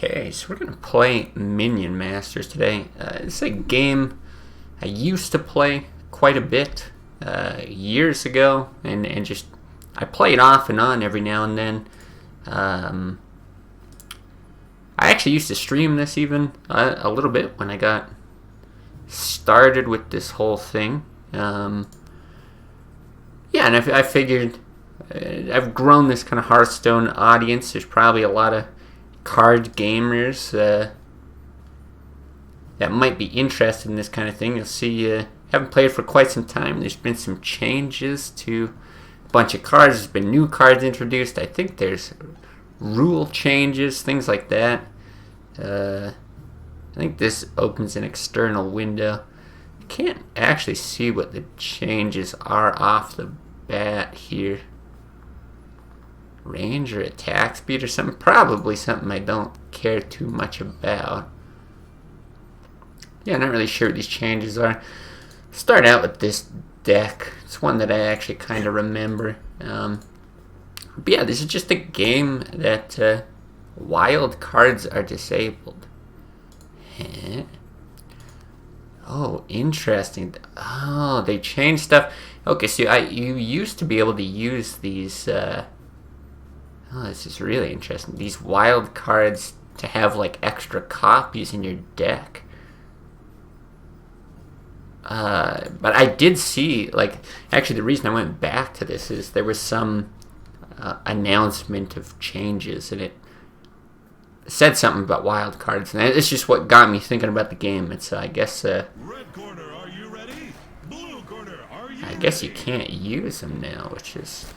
Okay, so we're going to play Minion Masters today. It's a game I used to play quite a bit years ago, and just I play it off and on every now and then. I actually used to stream this even a little bit when I got started with this whole thing. Yeah, and I figured I've grown this kind of Hearthstone audience. There's probably a lot of card gamers that might be interested in this kind of thing. You'll see, haven't played for quite some time. There's been some changes to a bunch of cards. There's been new cards introduced. I think there's rule changes, things like that. I think this opens an external window. I can't actually see what the changes are off the bat here. Range or attack speed or something. Probably something I don't care too much about. Yeah, I'm not really sure what these changes are. Start out with this deck. It's one that I actually kind of remember. But yeah, this is just a game that wild cards are disabled. Huh? Oh, interesting. Oh, they changed stuff. Okay, so you used to be able to use these. Oh, this is really interesting. These wild cards to have like extra copies in your deck. But I did see, like, actually the reason I went back to this is there was some announcement of changes, and it said something about wild cards, and it's just what got me thinking about the game. It's I guess Red corner, are you ready? Blue corner, are you I guess you can't use them now, which is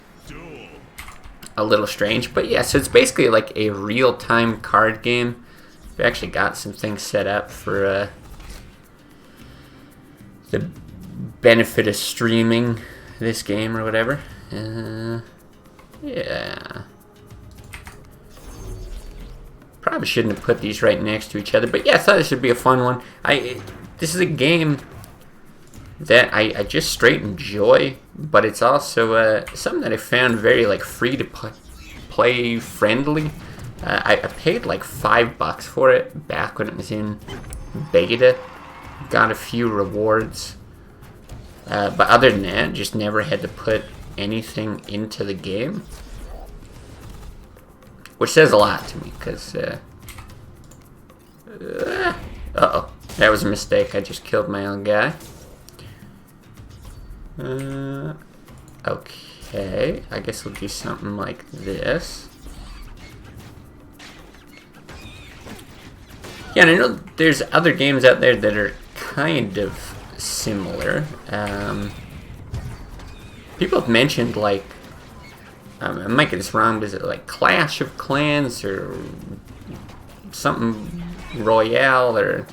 a little strange. But yeah, so it's basically like a real-time card game. We actually got some things set up for the benefit of streaming this game or whatever. Yeah. Probably shouldn't have put these right next to each other, but yeah, I thought this would be a fun one. This is a game that I just straight enjoy, but it's also something that I found very like free to play friendly. I paid like $5 for it back when it was in beta. Got a few rewards, but other than that, just never had to put anything into the game, which says a lot to me, because uh-oh, that was a mistake. I just killed my own guy. Okay, I guess we'll do something like this. Yeah, and I know there's other games out there that are kind of similar. People have mentioned, like, I might get this wrong, but is it like Clash of Clans or something Royale or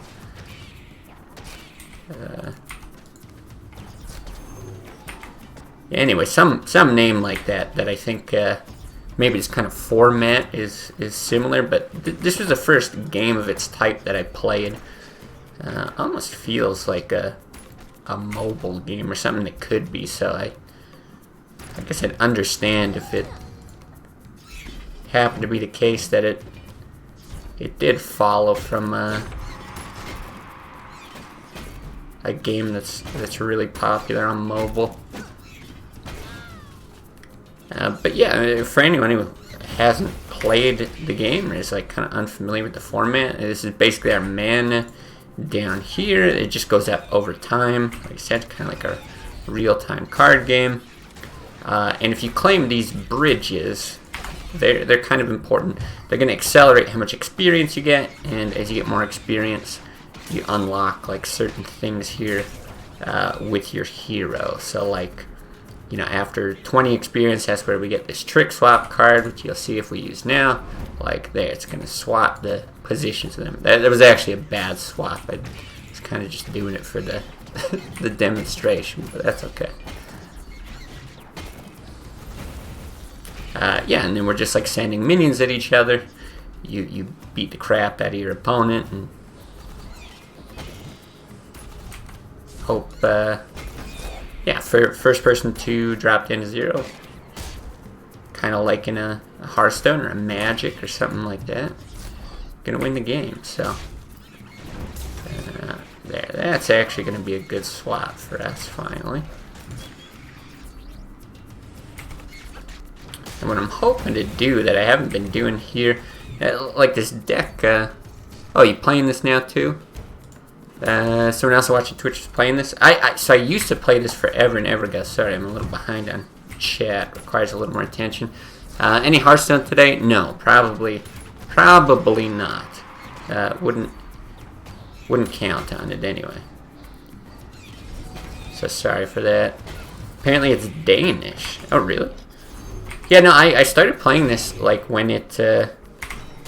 anyway, some name like that I think maybe this kind of format is similar, but this was the first game of its type that I played. Almost feels like a mobile game or something that could be, so I guess I'd understand if it happened to be the case that it did follow from a game that's really popular on mobile. But yeah, for anyone who hasn't played the game or is like kind of unfamiliar with the format, this is basically our mana down here. It just goes up over time. Like I said, kind of like a real-time card game. And if you claim these bridges, they're kind of important. They're going to accelerate how much experience you get, and as you get more experience, you unlock like certain things here with your hero. So like, you know, after 20 experience, that's where we get this trick swap card, which you'll see if we use now. Like there, it's going to swap the positions of them. That was actually a bad swap. I was kind of just doing it for the the demonstration, but that's okay. Yeah, and then we're just like sending minions at each other. You beat the crap out of your opponent and hope. Yeah, for first person to drop down to 0. Kind of like in a Hearthstone or a Magic or something like that. gonna win the game. So there, that's actually gonna be a good swap for us finally. And what I'm hoping to do that I haven't been doing here, like this deck. Oh, you playing this now too? Someone else watching Twitch is playing this. So I used to play this forever and ever ago. Sorry, I'm a little behind on chat. Requires a little more attention. Any Hearthstone today? No, probably not. Wouldn't count on it anyway. So sorry for that. Apparently it's Danish. Oh really? Yeah, no, I started playing this like when it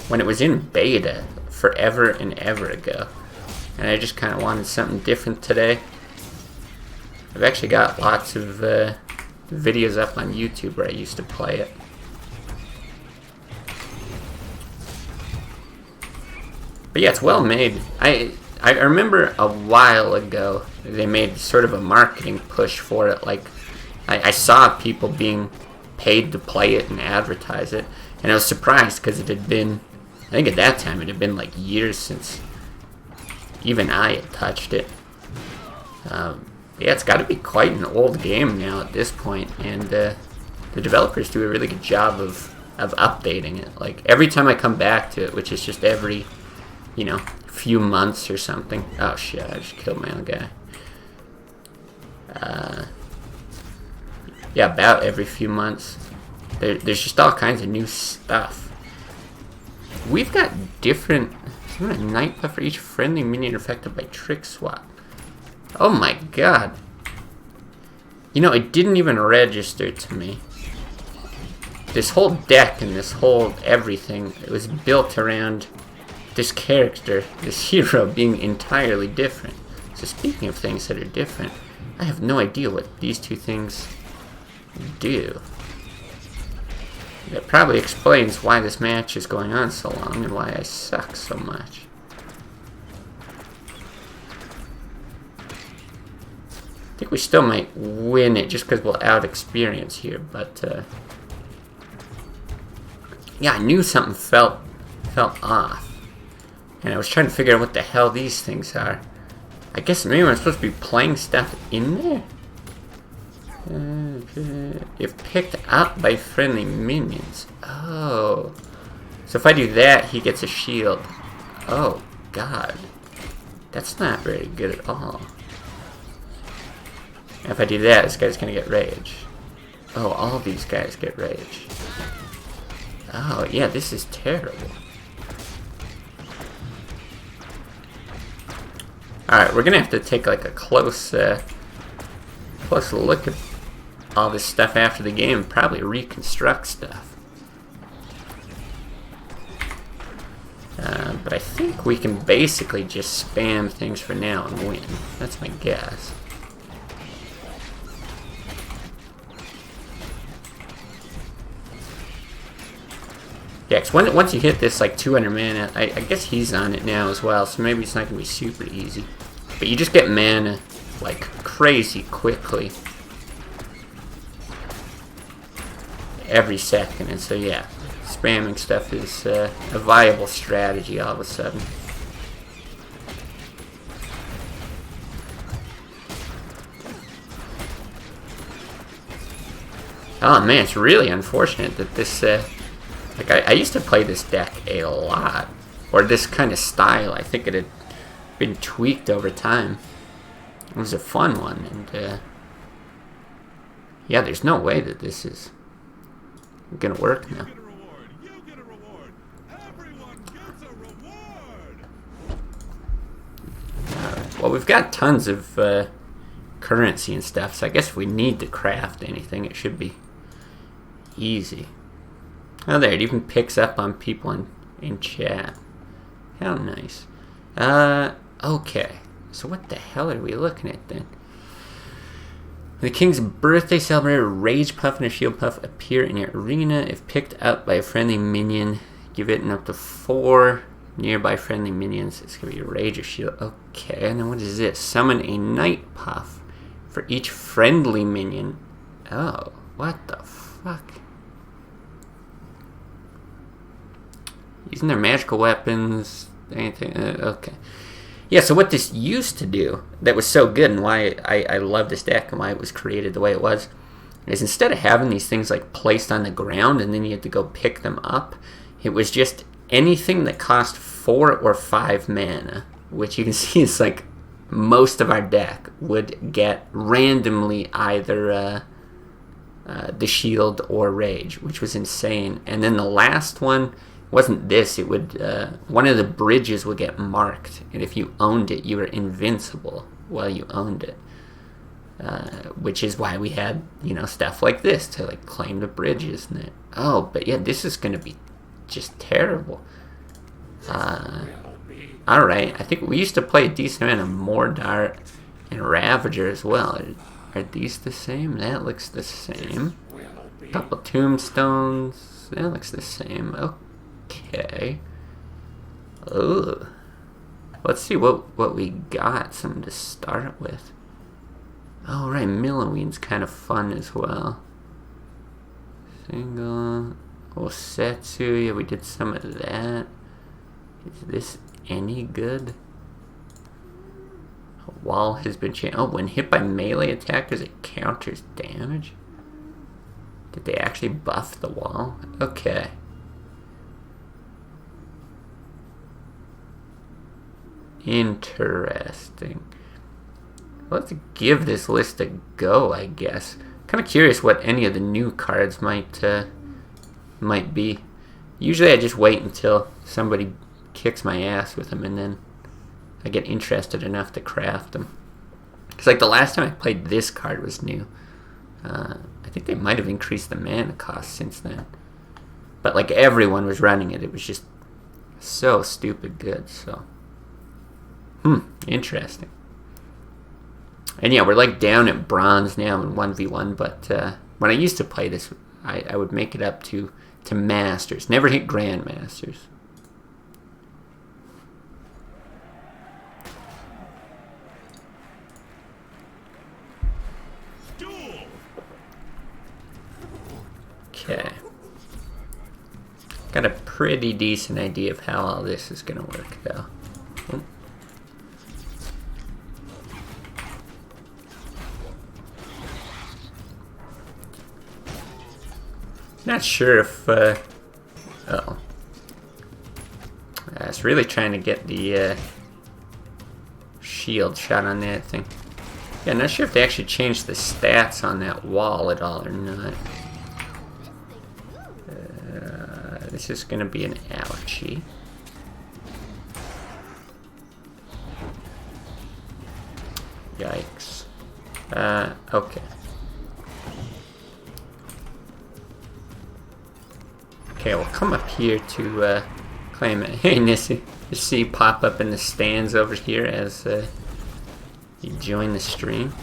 was in beta forever and ever ago. And I just kind of wanted something different today. I've actually got lots of videos up on YouTube where I used to play it. But yeah, it's well made. I remember a while ago they made sort of a marketing push for it. Like I saw people being paid to play it and advertise it, and I was surprised because it had been, I think at that time it had been like years since even I had touched it. Yeah, it's got to be quite an old game now at this point, and the developers do a really good job of updating it. Like every time I come back to it, which is just every, you know, few months or something. Oh shit, I just killed my own guy. Yeah, about every few months. There's just all kinds of new stuff. We've got different... a night buff for each friendly minion affected by trick swap. Oh my god. You know, it didn't even register to me. This whole deck and this whole everything, it was built around this character, this hero, being entirely different. So speaking of things that are different, I have no idea what these two things do. That probably explains why this match is going on so long and why I suck so much. I think we still might win it just because we'll out-experience here, but yeah, I knew something felt off. And I was trying to figure out what the hell these things are. I guess maybe I'm supposed to be playing stuff in there? If picked up by friendly minions. Oh. So if I do that, he gets a shield. Oh, God. That's not very good at all. And if I do that, this guy's gonna get rage. Oh, all these guys get rage. Oh, yeah, this is terrible. Alright, we're gonna have to take like a close look at all this stuff after the game and probably reconstruct stuff. But I think we can basically just spam things for now and win. That's my guess. Yeah, 'cause once you hit this like 200 mana, I guess he's on it now as well, so maybe it's not going to be super easy. But you just get mana like crazy quickly. Every second, and so yeah, spamming stuff is a viable strategy all of a sudden. Oh man, it's really unfortunate that this, like I used to play this deck a lot, or this kind of style. I think it had been tweaked over time. It was a fun one, and yeah, there's no way that this is gonna work now. You get a reward. Everyone gets a reward. Well, we've got tons of currency and stuff, so I guess if we need to craft anything, it should be easy. Oh, there, it even picks up on people in chat. How nice. Okay. So what the hell are we looking at then? The king's birthday celebrator, Rage Puff and a Shield Puff appear in your arena. If picked up by a friendly minion, give it up to 4 nearby friendly minions. It's going to be a Rage or Shield. Okay, and then what is this? Summon a Night Puff for each friendly minion. Oh, what the fuck? Isn't there magical weapons? Anything? Okay. Yeah, so what this used to do that was so good and why I love this deck and why it was created the way it was is instead of having these things like placed on the ground and then you had to go pick them up, it was just anything that cost 4 or 5 mana, which you can see is like most of our deck would get randomly either the shield or rage, which was insane. And then the last one wasn't this, it would one of the bridges would get marked, and if you owned it you were invincible while you owned it, which is why we had, you know, stuff like this to like claim the bridges and it. Oh, but yeah, this is gonna be just terrible. Alright, I think we used to play a decent amount of Mordart and Ravager as well. Are these the same? That looks the same. Couple tombstones. That looks the same. Okay. Ugh. Let's see what we got. Something to start with. Oh, right. Milloween's kind of fun as well. Single. Osetsu. Yeah, we did some of that. Is this any good? A wall has been changed. Oh, when hit by melee attackers, it counters damage? Did they actually buff the wall? Okay. Interesting. Let's give this list a go, I guess. Kind of curious what any of the new cards might be. Usually I just wait until somebody kicks my ass with them and then I get interested enough to craft them. Because like the last time I played, this card was new. I think they might have increased the mana cost since then. But like everyone was running it. It was just so stupid good. So, interesting. And yeah, we're like down at bronze now in 1v1. But when I used to play this, I would make it up to masters. Never hit grandmasters. Okay. Got a pretty decent idea of how all this is going to work, though. Oh. Not sure if, uh-oh. I was really trying to get the, shield shot on that thing. Yeah, not sure if they actually changed the stats on that wall at all or not. This is going to be an ouchie. Yikes. Okay. Okay, we'll come up here to claim it. Hey, Nissi. You see pop up in the stands over here as you join the stream.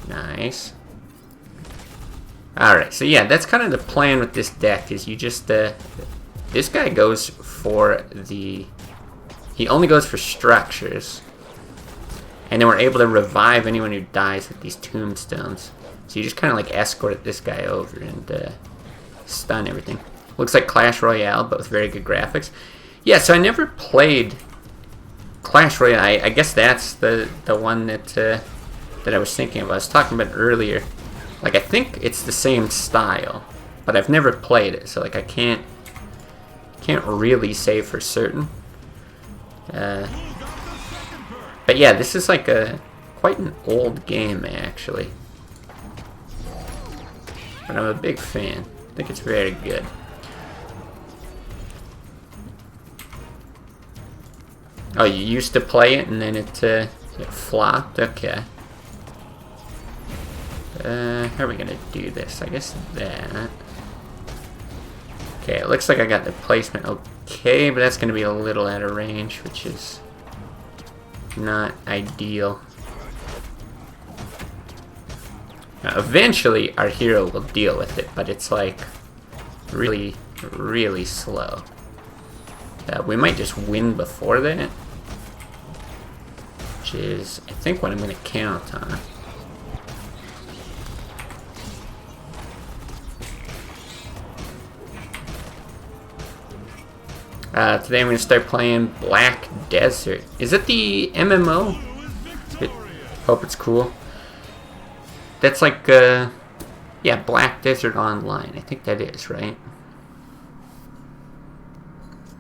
Nice. Alright, so yeah, that's kind of the plan with this deck, is you just, this guy goes for the, he only goes for structures, and then we're able to revive anyone who dies with these tombstones. So you just kind of like escort this guy over and stun everything. Looks like Clash Royale, but with very good graphics. Yeah, so I never played Clash Royale. I guess that's the one that I was thinking of. I was talking about earlier. Like, I think it's the same style, but I've never played it, so like I can't really say for certain. But yeah, this is like quite an old game actually. But I'm a big fan. I think it's very good. Oh, you used to play it and then it flopped? Okay. How are we gonna do this? I guess that. Okay, it looks like I got the placement okay, but that's gonna be a little out of range, which is not ideal. Now, eventually, our hero will deal with it, but it's like really, really slow. We might just win before that, which is, I think, what I'm gonna count on. Today I'm going to start playing Black Desert. Is it the MMO? Hope it's cool. That's like, yeah, Black Desert Online. I think that is, right?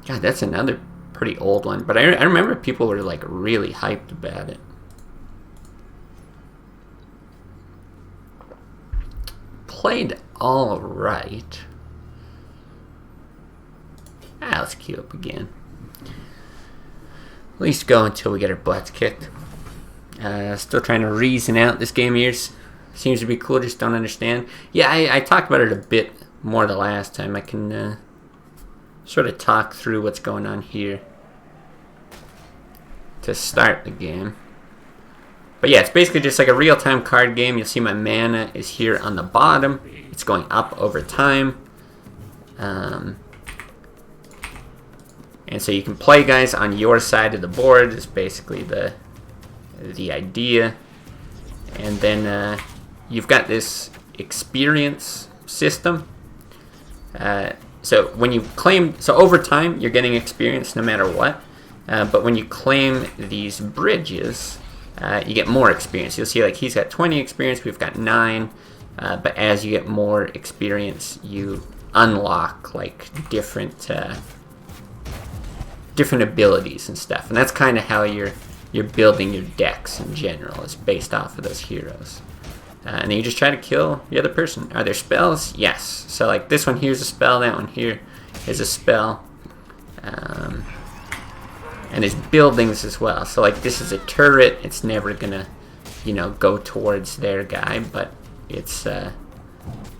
God, that's another pretty old one. But I remember people were like really hyped about it. Played alright. Let's queue up again. At least go until we get our butts kicked. Still trying to reason out this game here. Seems to be cool, just don't understand. Yeah, I talked about it a bit more the last time. I can sort of talk through what's going on here to start the game. But yeah, it's basically just like a real-time card game. You'll see my mana is here on the bottom. It's going up over time. And so you can play guys on your side of the board is basically the idea. And then you've got this experience system. So when you claim, so over time you're getting experience no matter what. But when you claim these bridges, you get more experience. You'll see like he's got 20 experience, we've got 9. But as you get more experience, you unlock like different abilities and stuff, and that's kind of how you're building your decks in general. It's based off of those heroes, and then you just try to kill the other person. Are there spells? Yes. So like this one here's a spell, that one here is a spell, and there's buildings as well. So like this is a turret. It's never gonna, go towards their guy, but it's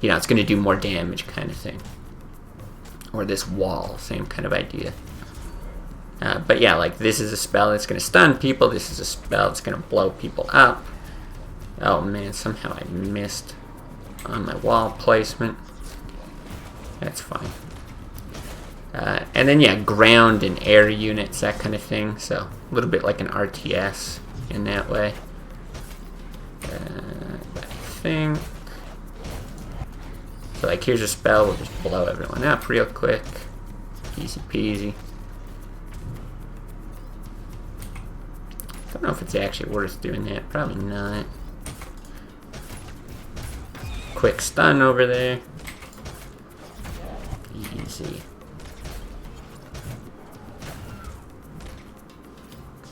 it's gonna do more damage, kind of thing. Or this wall, same kind of idea. But yeah, like this is a spell that's going to stun people. This is a spell that's going to blow people up. Oh man, somehow I missed on my wall placement. That's fine. And then yeah, ground and air units, that kind of thing. So a little bit like an RTS in that way. I think. So like here's a spell, we'll just blow everyone up real quick. Easy peasy. Don't know if it's actually worth doing that. Probably not. Quick stun over there. Easy.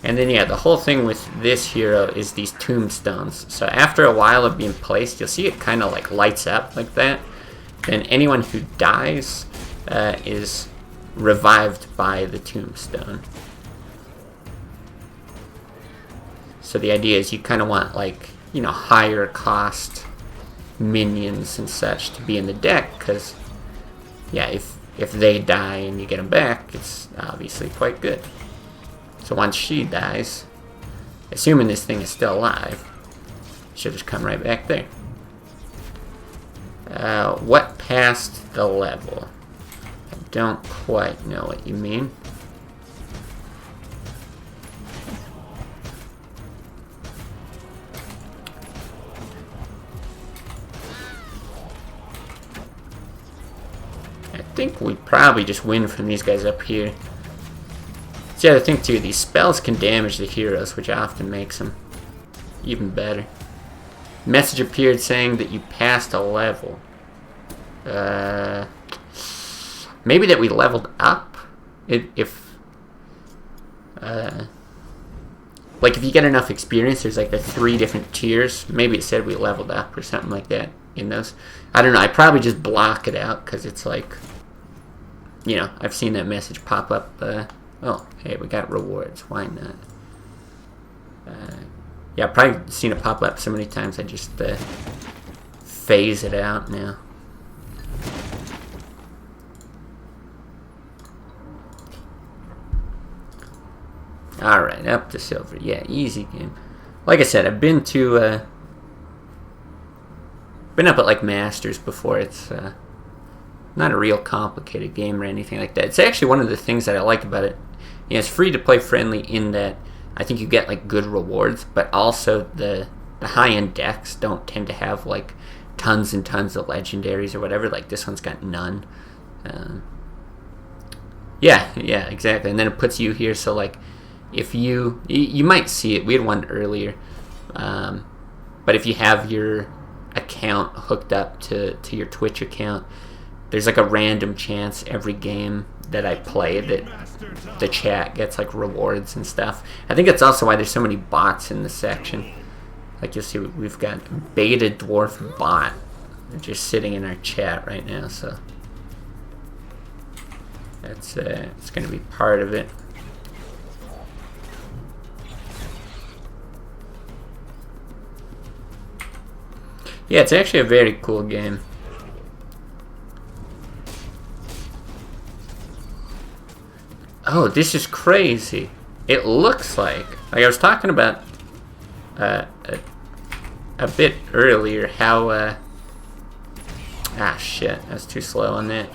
And then yeah, the whole thing with this hero is these tombstones. So after a while of being placed, you'll see it kind of like lights up like that. Then anyone who dies is revived by the tombstone. So the idea is you kind of want like, higher cost minions and such to be in the deck, because yeah, if they die and you get them back, it's obviously quite good. So once she dies, assuming this thing is still alive, she'll just come right back there. What passed the level? I don't quite know what you mean. I think we probably just win from these guys up here. It's the other thing too, these spells can damage the heroes, which often makes them even better. Message appeared saying that you passed a level. Maybe that we leveled up? Like if you get enough experience, there's like the 3 different tiers. Maybe it said we leveled up or something like that in those. I don't know, I probably just block it out because it's like, I've seen that message pop up. Oh, hey, we got rewards. Why not? Yeah, I've probably seen it pop up so many times I just phase it out now. Alright, up to silver. Yeah, easy game. Like I said, I've been to been up at like Masters before. It's not a real complicated game or anything like that. It's actually one of the things that I like about it. It's free to play friendly in that I think you get like good rewards, but also the high-end decks don't tend to have like tons and tons of legendaries or whatever. Like this one's got none. Yeah, yeah, exactly. And then it puts you here, so like, if you might see it. We had one earlier, but if you have your account hooked up to your Twitch account, there's like a random chance every game that I play that the chat gets like rewards and stuff. I think that's also why there's so many bots in this section. Like you'll see, we've got Beta Dwarf Bot just sitting in our chat right now, so that's it's going to be part of it. Yeah, it's actually a very cool game. Oh, this is crazy. It looks like I was talking about a bit earlier how shit, I was too slow on that.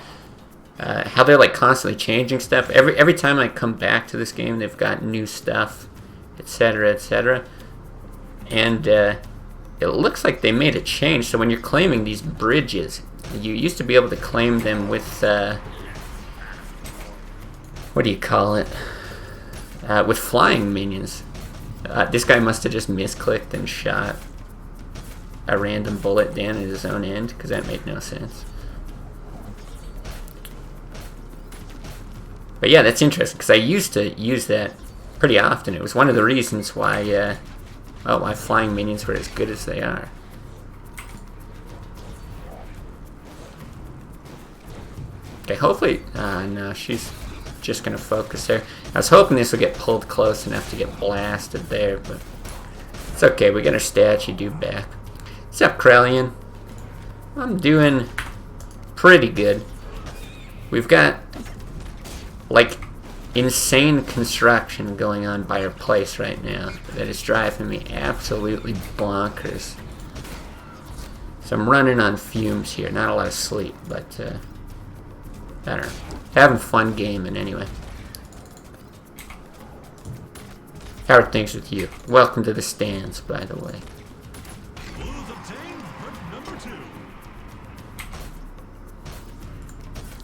How they're like constantly changing stuff. Every time I come back to this game, they've got new stuff, etc., etc. And it looks like they made a change. So when you're claiming these bridges, you used to be able to claim them with what do you call it? With flying minions. This guy must have just misclicked and shot a random bullet down at his own end, because that made no sense. But yeah, that's interesting, because I used to use that pretty often. It was one of the reasons why why flying minions were as good as they are. Okay, hopefully... no, she's just going to focus there. I was hoping this would get pulled close enough to get blasted there, but it's okay. We got our statue dude back. What's up, Krellian? I'm doing pretty good. We've got, like, insane construction going on by our place right now that is driving me absolutely bonkers. So I'm running on fumes here. Not a lot of sleep, but I don't know. Having fun gaming anyway. How are things with you? Welcome to the stands, by the way.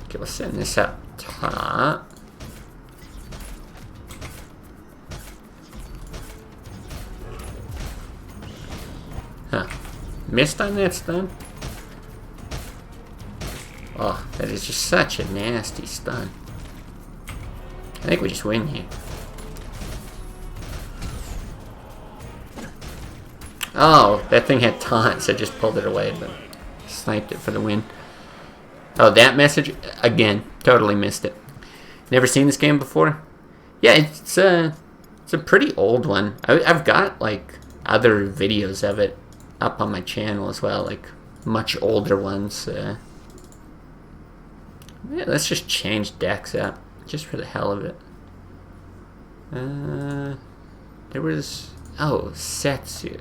Okay, we'll send this up top. Huh. Missed on that stun? Oh, that is just such a nasty stun. I think we just win here. Oh, that thing had taunts. I just pulled it away, but sniped it for the win. Oh, that message? Again, totally missed it. Never seen this game before? Yeah, it's a pretty old one. I've got, like, other videos of it up on my channel as well, like, much older ones. Yeah, let's just change decks up, just for the hell of it. There was... Oh, Setsu.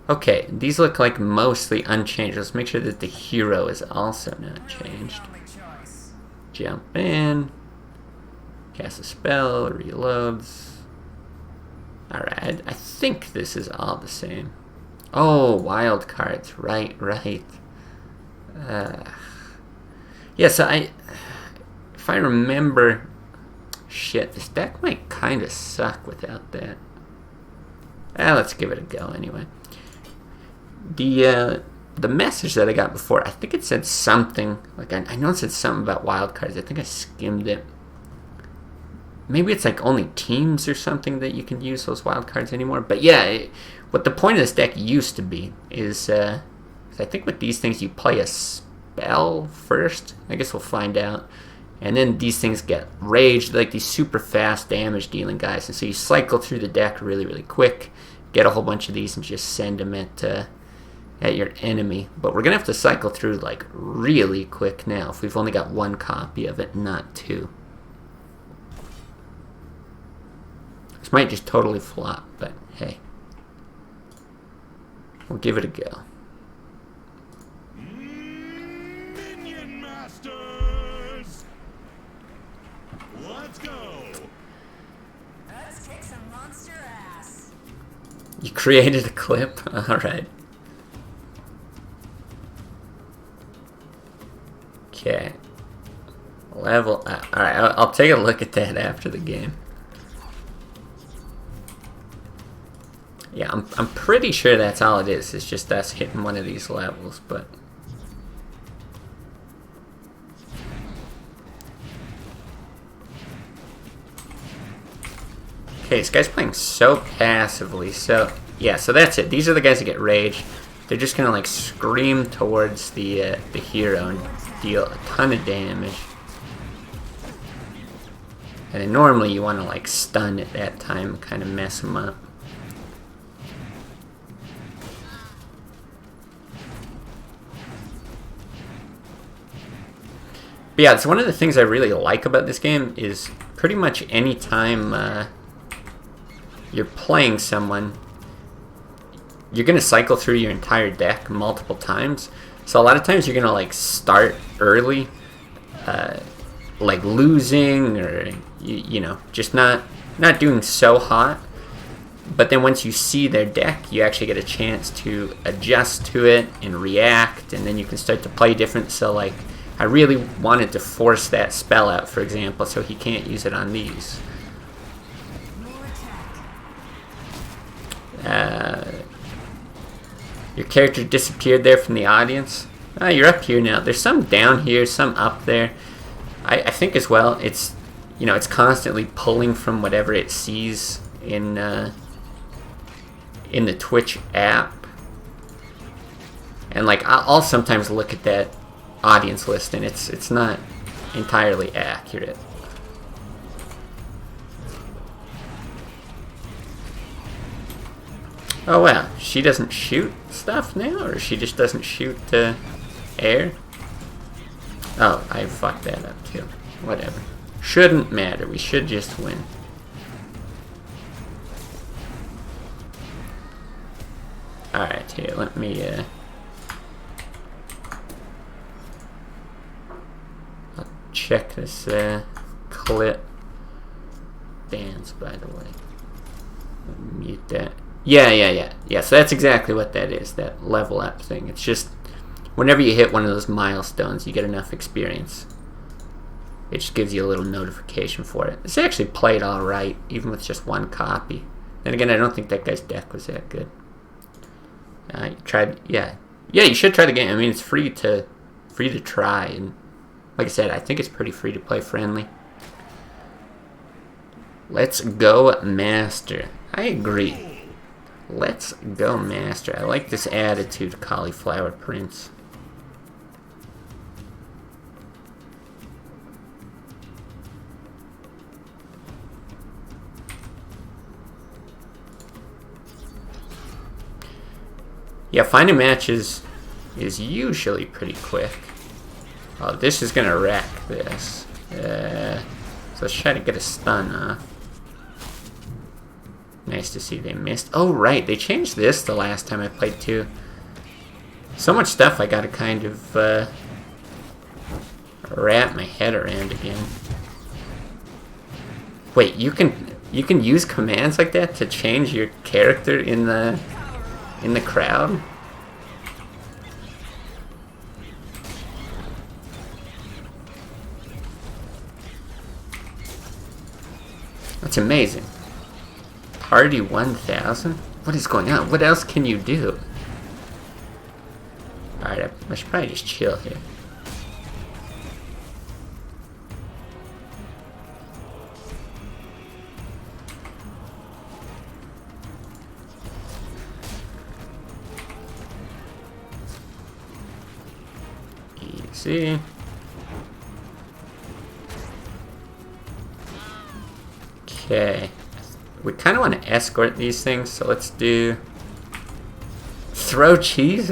Okay, these look like mostly unchanged. Let's make sure that the hero is also not changed. Jump in. Cast a spell, reloads. Alright, I think this is all the same. Oh, wild cards. Right. Yeah, so if I remember... Shit, this deck might kind of suck without that. Let's give it a go anyway. The message that I got before, I think it said something, like I know it said something about wild cards. I think I skimmed it. Maybe it's like only teams or something that you can use those wild cards anymore. But yeah, what the point of this deck used to be is, I think with these things you play a spell first. I guess we'll find out. And then these things get raged, like these super fast damage dealing guys. And so you cycle through the deck really, really quick, get a whole bunch of these and just send them at your enemy. But we're going to have to cycle through like really quick now if we've only got one copy of it, not two. This might just totally flop, but hey. We'll give it a go. Minion Masters! Let's go! Let's kick some monster ass. You created a clip? Alright. Okay. Level up. Alright, I'll take a look at that after the game. Yeah, I'm pretty sure that's all it is. It's just us hitting one of these levels, but... Okay, this guy's playing so passively, so... Yeah, so that's it. These are the guys that get rage. They're just gonna, like, scream towards the hero and deal a ton of damage. And then normally you want to, like, stun at that time and kind of mess them up. But yeah, it's one of the things I really like about this game is pretty much any time you're playing someone, you're going to cycle through your entire deck multiple times. So a lot of times you're going to like start early, like losing or, you know, just not doing so hot. But then once you see their deck, you actually get a chance to adjust to it and react, and then you can start to play different. So like, I really wanted to force that spell out, for example, so he can't use it on these. Your character disappeared there from the audience. You're up here now. There's some down here, some up there. I think as well, it's, you know, it's constantly pulling from whatever it sees in the Twitch app. And like, I'll sometimes look at that audience list, and it's not entirely accurate. Oh wow, she doesn't shoot stuff now, or she just doesn't shoot air? Oh, I fucked that up too. Whatever. Shouldn't matter, we should just win. Alright, here, let me I'll check this clip. Dance, by the way. Mute that. Yeah, so that's exactly what that is, that level up thing. It's just, whenever you hit one of those milestones, you get enough experience. It just gives you a little notification for it. It's actually played alright, even with just one copy. Then again, I don't think that guy's deck was that good. You tried, yeah, you should try the game. I mean, it's free to try, and like I said, I think it's pretty free to play friendly. Let's go, Master. I agree. Let's go, Master. I like this attitude, Cauliflower Prince. Yeah, finding matches is usually pretty quick. Oh, this is gonna wreck this. So let's try to get a stun off. Nice to see they missed. Oh, right. They changed this the last time I played, too. So much stuff I gotta kind of wrap my head around again. Wait, you can use commands like that to change your character in the crowd? That's amazing. Party 1000? What is going on? What else can you do? Alright, I should probably just chill here. Easy. Okay. We kind of want to escort these things, so let's do... Throw cheese?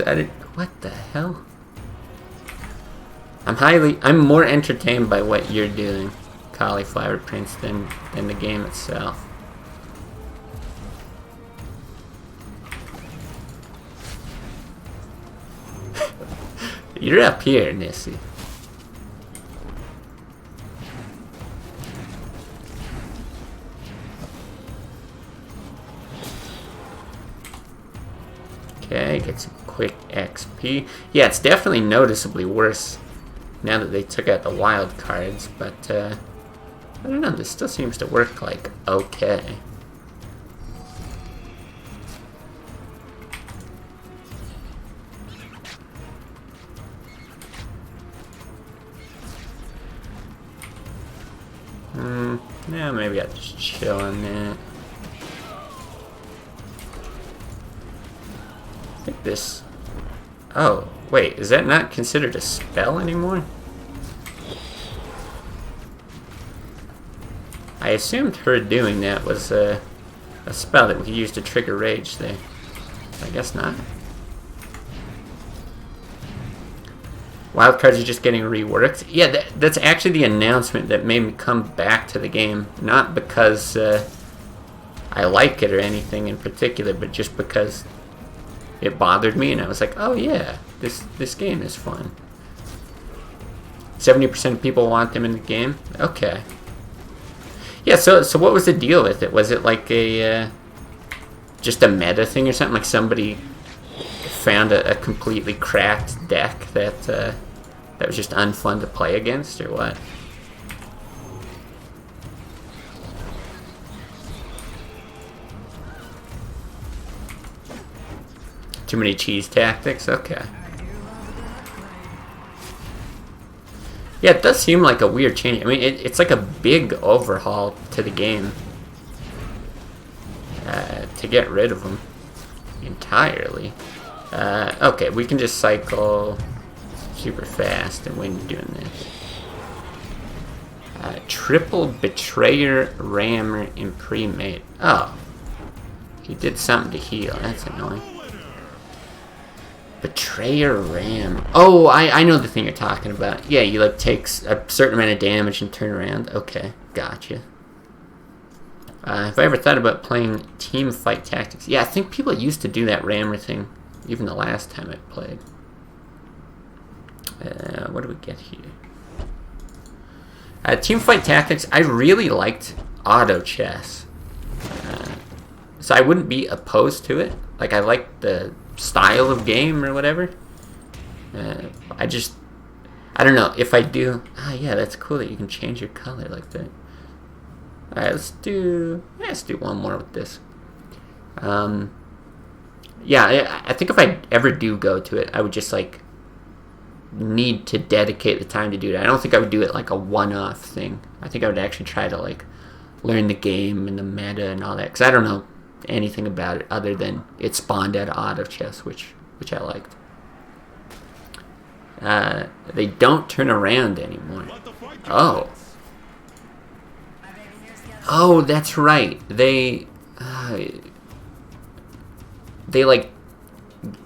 What the hell? I'm more entertained by what you're doing, Cauliflower Prince, than the game itself. You're up here, Nissy. Okay, get some quick XP. Yeah, it's definitely noticeably worse now that they took out the wild cards, but I don't know, this still seems to work like okay. Yeah, maybe I'll just chill on that. I think this... Oh, wait, is that not considered a spell anymore? I assumed her doing that was a spell that we could use to trigger rage there. I guess not. Wildcards are just getting reworked. Yeah, that's actually the announcement that made me come back to the game. Not because I like it or anything in particular, but just because it bothered me, and I was like, oh yeah, this game is fun. 70% of people want them in the game? Okay. Yeah, so what was the deal with it? Was it like a just a meta thing or something? Like somebody found a completely cracked deck that was just unfun to play against, or what? Too many cheese tactics? Okay. Yeah, it does seem like a weird change. I mean, it's like a big overhaul to the game to get rid of them entirely. Okay, we can just cycle super fast and win doing this. Triple Betrayer, Rammer, and Pre-Mate. Oh. He did something to heal. That's annoying. Betrayer Ram. Oh, I know the thing you're talking about. Yeah, you like takes a certain amount of damage and turn around. Okay, gotcha. Have I ever thought about playing team fight tactics? Yeah, I think people used to do that Rammer thing, even the last time I played. What do we get here? Team fight tactics, I really liked auto chess. So I wouldn't be opposed to it. Like, I like the style of game or whatever. I don't know, if I do... Ah, yeah, that's cool that you can change your color like that. Alright, let's do one more with this. Yeah, I think if I ever do go to it, I would just, like, need to dedicate the time to do it. I don't think I would do it like a one-off thing. I think I would actually try to, like, learn the game and the meta and all that. Because I don't know anything about it other than it spawned out of auto chess, which I liked. They don't turn around anymore. Oh. Oh, that's right. They like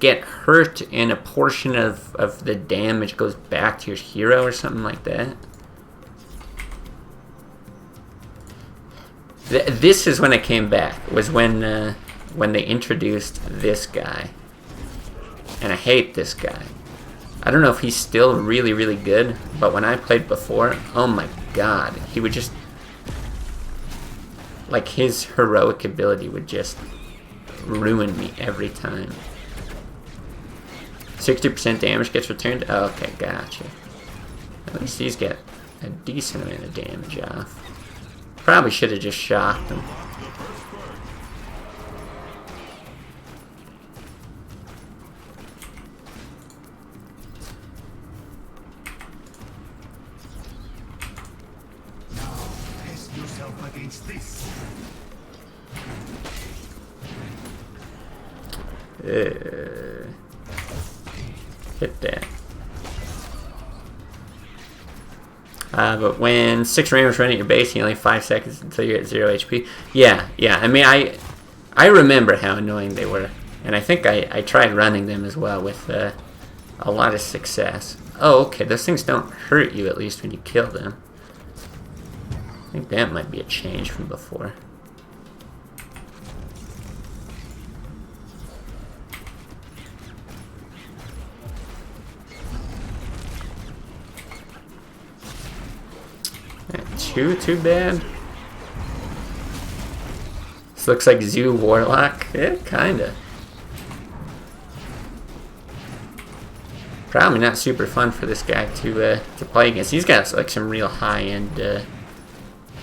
get hurt and a portion of the damage goes back to your hero or something like that. This is when I came back. Was when they introduced this guy. And I hate this guy. I don't know if he's still really, really good, but when I played before, oh my god, he would just... Like, his heroic ability would just ruin me every time. 60% damage gets returned? Oh, okay, gotcha. At least these get a decent amount of damage off. Probably should have just shot them. Hit that. But when 6 rams run at your base, you only 5 seconds until you're at 0 HP. Yeah. I mean, I remember how annoying they were. And I think I tried running them as well with a lot of success. Oh, okay, those things don't hurt you, at least when you kill them. I think that might be a change from before. Too bad. This looks like Zoo Warlock. Yeah, kinda. Probably not super fun for this guy to play against. He's got like some real high-end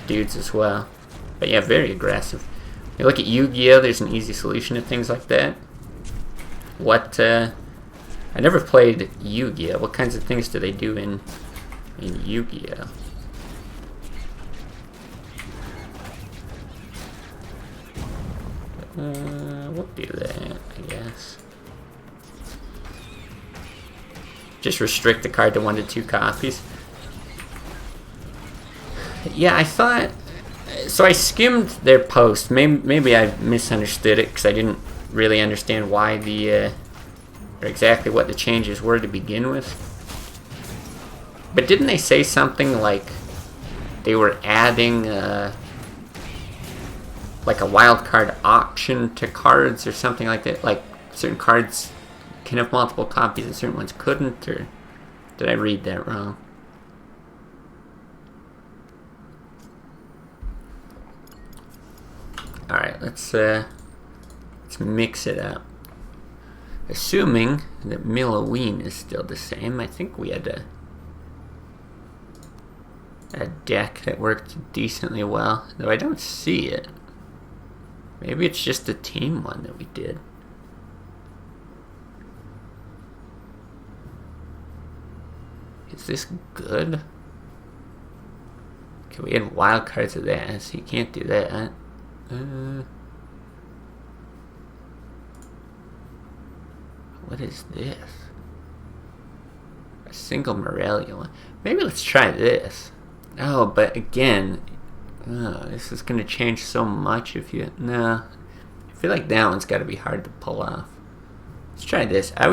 dudes as well. But yeah, very aggressive. You look at Yu-Gi-Oh! There's an easy solution to things like that. What? I never played Yu-Gi-Oh! What kinds of things do they do in Yu-Gi-Oh? We'll do that, I guess. Just restrict the card to 1 to 2 copies. Yeah, I thought... So I skimmed their post. Maybe I misunderstood it because I didn't really understand why or exactly what the changes were to begin with. But didn't they say something like they were adding like a wild card option to cards or something like that? Like certain cards can have multiple copies and certain ones couldn't, or did I read that wrong? Alright, let's mix it up. Assuming that Milloween is still the same, I think we had a deck that worked decently well, though I don't see it. Maybe it's just the team one that we did. Is this good? Okay, we had wild cards of that, so you can't do that. What is this? A single Morelia one. Maybe let's try this. Oh, but again, this is going to change so much if you... No. I feel like that one's got to be hard to pull off. Let's try this. I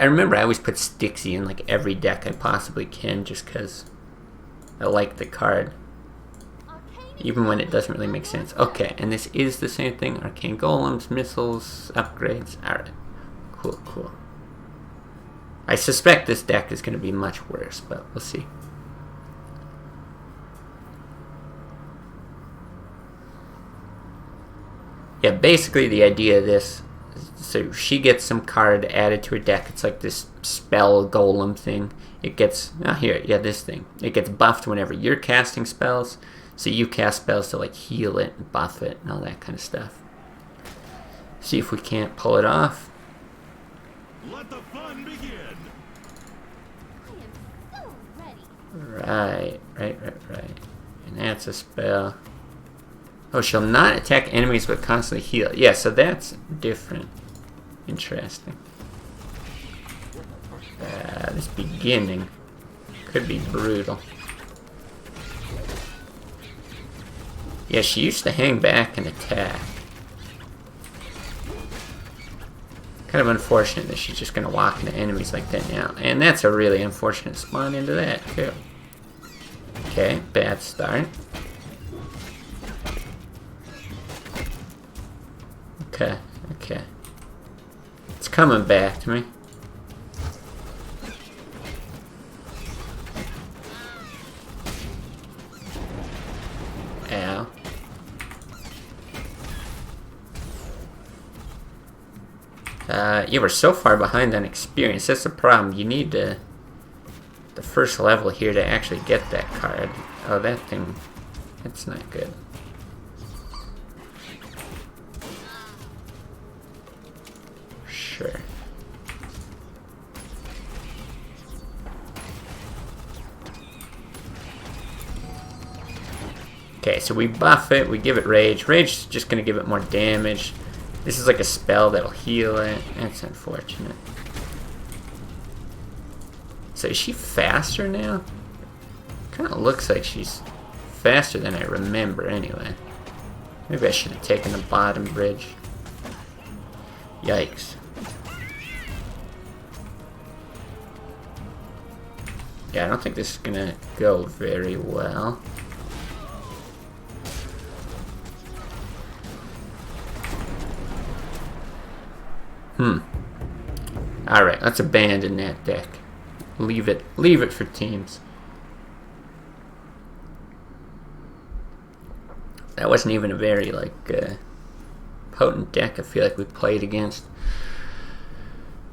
remember I always put Stixie in like every deck I possibly can just because I like the card. Even when it doesn't really make sense. Okay, and this is the same thing. Arcane Golems, missiles, upgrades. Alright. Cool, cool. I suspect this deck is going to be much worse, but we'll see. Yeah, basically the idea of this, so she gets some card added to her deck. It's like this spell golem thing. It gets, this thing. It gets buffed whenever you're casting spells. So you cast spells to like heal it and buff it and all that kind of stuff. See if we can't pull it off. Let the fun begin. I am so ready. Right. And that's a spell. Oh, she'll not attack enemies but constantly heal. Yeah, so that's different. Interesting. This beginning could be brutal. Yeah, she used to hang back and attack. Kind of unfortunate that she's just going to walk into enemies like that now. And that's a really unfortunate spawn into that, too. Okay, bad start. Okay. It's coming back to me. Ow. You were so far behind on experience. That's the problem. You need the first level here to actually get that card. Oh, that thing. That's not good. Sure. Okay, so we buff it, we give it rage. Rage is just going to give it more damage. This is like a spell that'll heal it. That's unfortunate. So is she faster now? Kind of looks like she's faster than I remember anyway. Maybe I should have taken the bottom bridge. Yikes. Yeah, I don't think this is gonna go very well. Alright, let's abandon that deck. Leave it for teams. That wasn't even a very, potent deck I feel like we played against.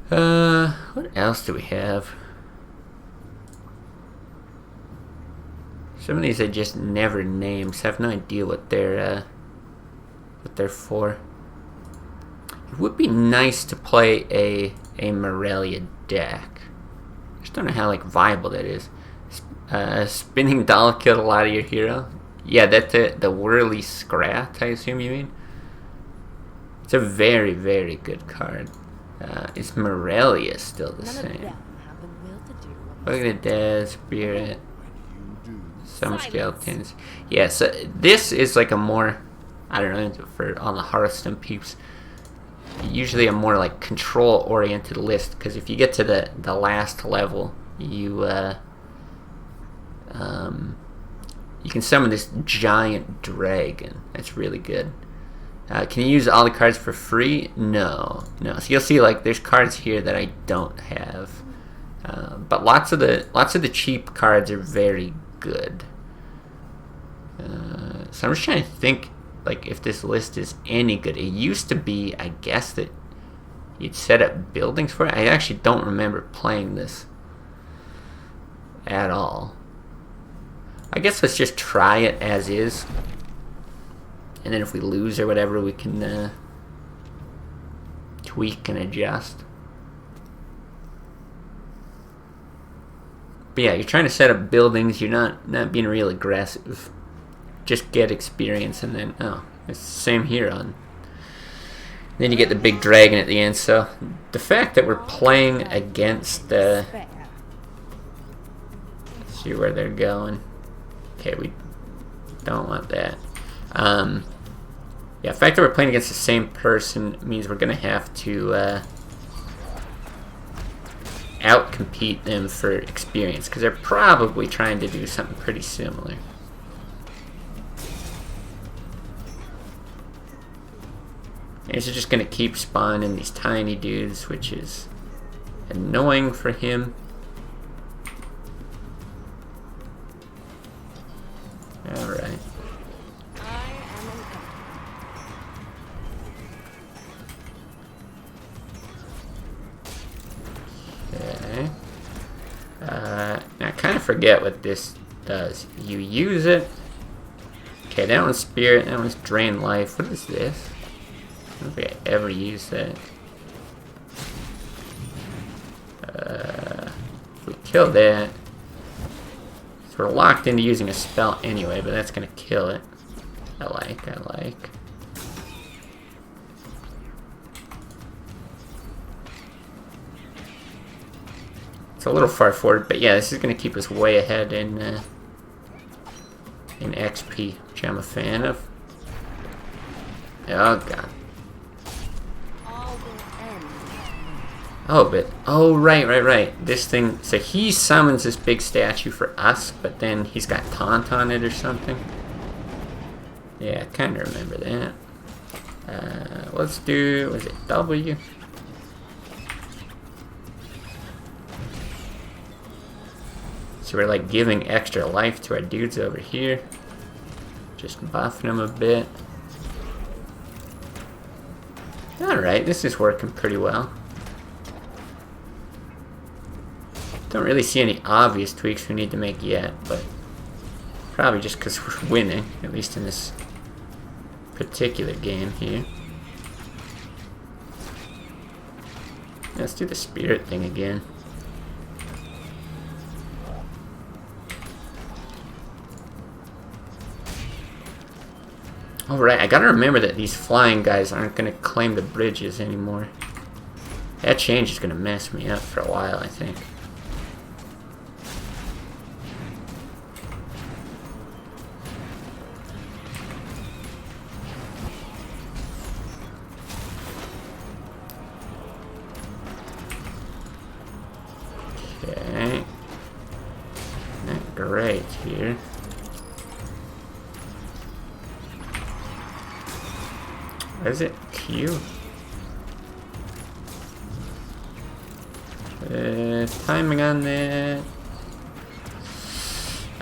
What else do we have? Some of these I just never named, so I have no idea what they're for. It would be nice to play a Morelia deck. I just don't know how viable that is. Spinning Doll killed a lot of your hero. Yeah, that's the Whirly Scrat, I assume you mean. It's a very, very good card. Is Morelia still the same? Look at the Spirit. Some skeletons. Yeah, so this is a more, I don't know, for all the Hearthstone peeps, usually a more control oriented list, because if you get to the last level, you can summon this giant dragon. That's really good. Can you use all the cards for free? No. So you'll see there's cards here that I don't have, but lots of the cheap cards are very good. So I'm just trying to think if this list is any good. It used to be, I guess, that you'd set up buildings for it. I actually don't remember playing this at all. I guess let's just try it as is, and then if we lose or whatever, we can tweak and adjust. But yeah, you're trying to set up buildings. You're not being real aggressive. Just get experience, and then it's the same here on. Then you get the big dragon at the end. So the fact that we're playing against let's see where they're going. Okay, we don't want that. Yeah, the fact that we're playing against the same person means we're gonna have to outcompete them for experience, because they're probably trying to do something pretty similar. And he's just gonna keep spawning these tiny dudes, which is annoying for him. Alright. Okay. Now I kind of forget what this does. You use it. Okay, that one's Spirit, that one's Drain Life. What is this? I don't think I ever used that. If we kill that, so we're locked into using a spell anyway, but that's gonna kill it. I like. It's a little far forward, but yeah, this is gonna keep us way ahead in XP, which I'm a fan of. Oh god. Oh, right. This thing, so he summons this big statue for us, but then he's got taunt on it or something. Yeah, I kind of remember that. Let's do, was it W? So we're giving extra life to our dudes over here. Just buffing them a bit. Alright, this is working pretty well. Don't really see any obvious tweaks we need to make yet, but probably just because we're winning, at least in this particular game here. Let's do the Spirit thing again. Alright, I gotta remember that these flying guys aren't gonna claim the bridges anymore. That change is gonna mess me up for a while, I think. Okay. Not great here. What is it? Q? Timing on that.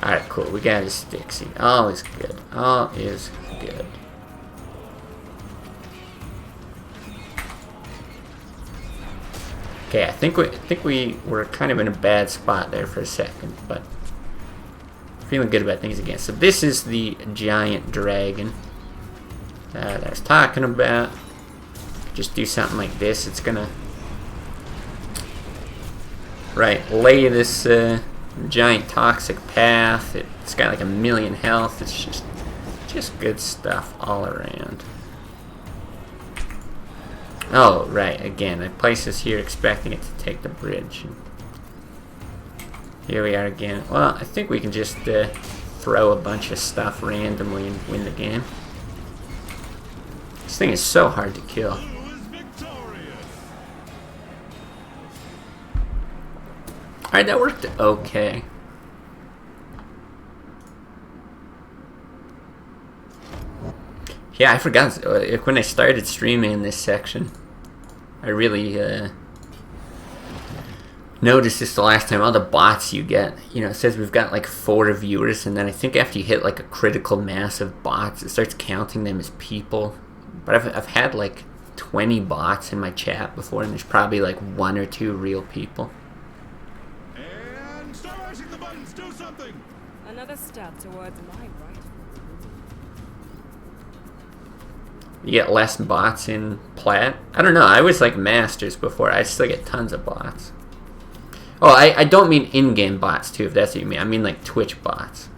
Alright, cool. We got his Stixie. All is good. All is good. Okay, I think we were kind of in a bad spot there for a second, but feeling good about things again. So this is the giant dragon that I was talking about. Just do something like this. It's gonna lay this giant toxic path. It's got like 1,000,000 health. It's just good stuff all around. Oh, right, again, I placed this here expecting it to take the bridge. Here we are again. Well, I think we can just throw a bunch of stuff randomly and win the game. This thing is so hard to kill. Alright, that worked okay. Yeah, I forgot. When I started streaming in this section, I really noticed this the last time. All the bots you get, it says we've got like 4 viewers, and then I think after you hit like a critical mass of bots, it starts counting them as people. But I've had like 20 bots in my chat before, and there's probably like 1 or 2 real people. And start mashing the buttons. Do something. Another step towards my right. You get less bots in Plat. I don't know. I was like Masters before. I still get tons of bots. Oh, I don't mean in-game bots too, if that's what you mean. I mean like Twitch bots.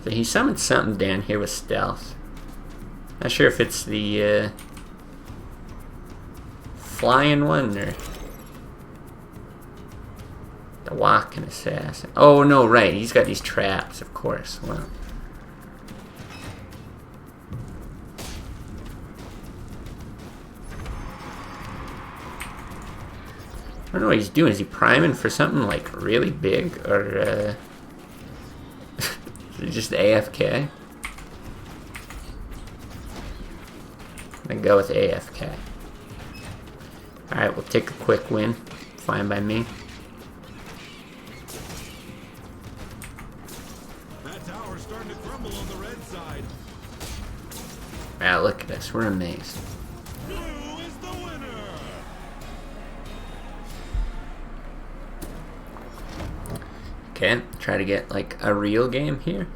So he summoned something down here with stealth. Not sure if it's the flying one or the walking assassin. Oh no, right, he's got these traps, of course. Well, I don't know what he's doing. Is he priming for something like really big, or is he just AFK? Then go with AFK. Alright, we'll take a quick win. Fine by me. That tower's starting to crumble on the red side. Ah, look at us. We're amazed. Blue is the winner. Okay, try to get like a real game here.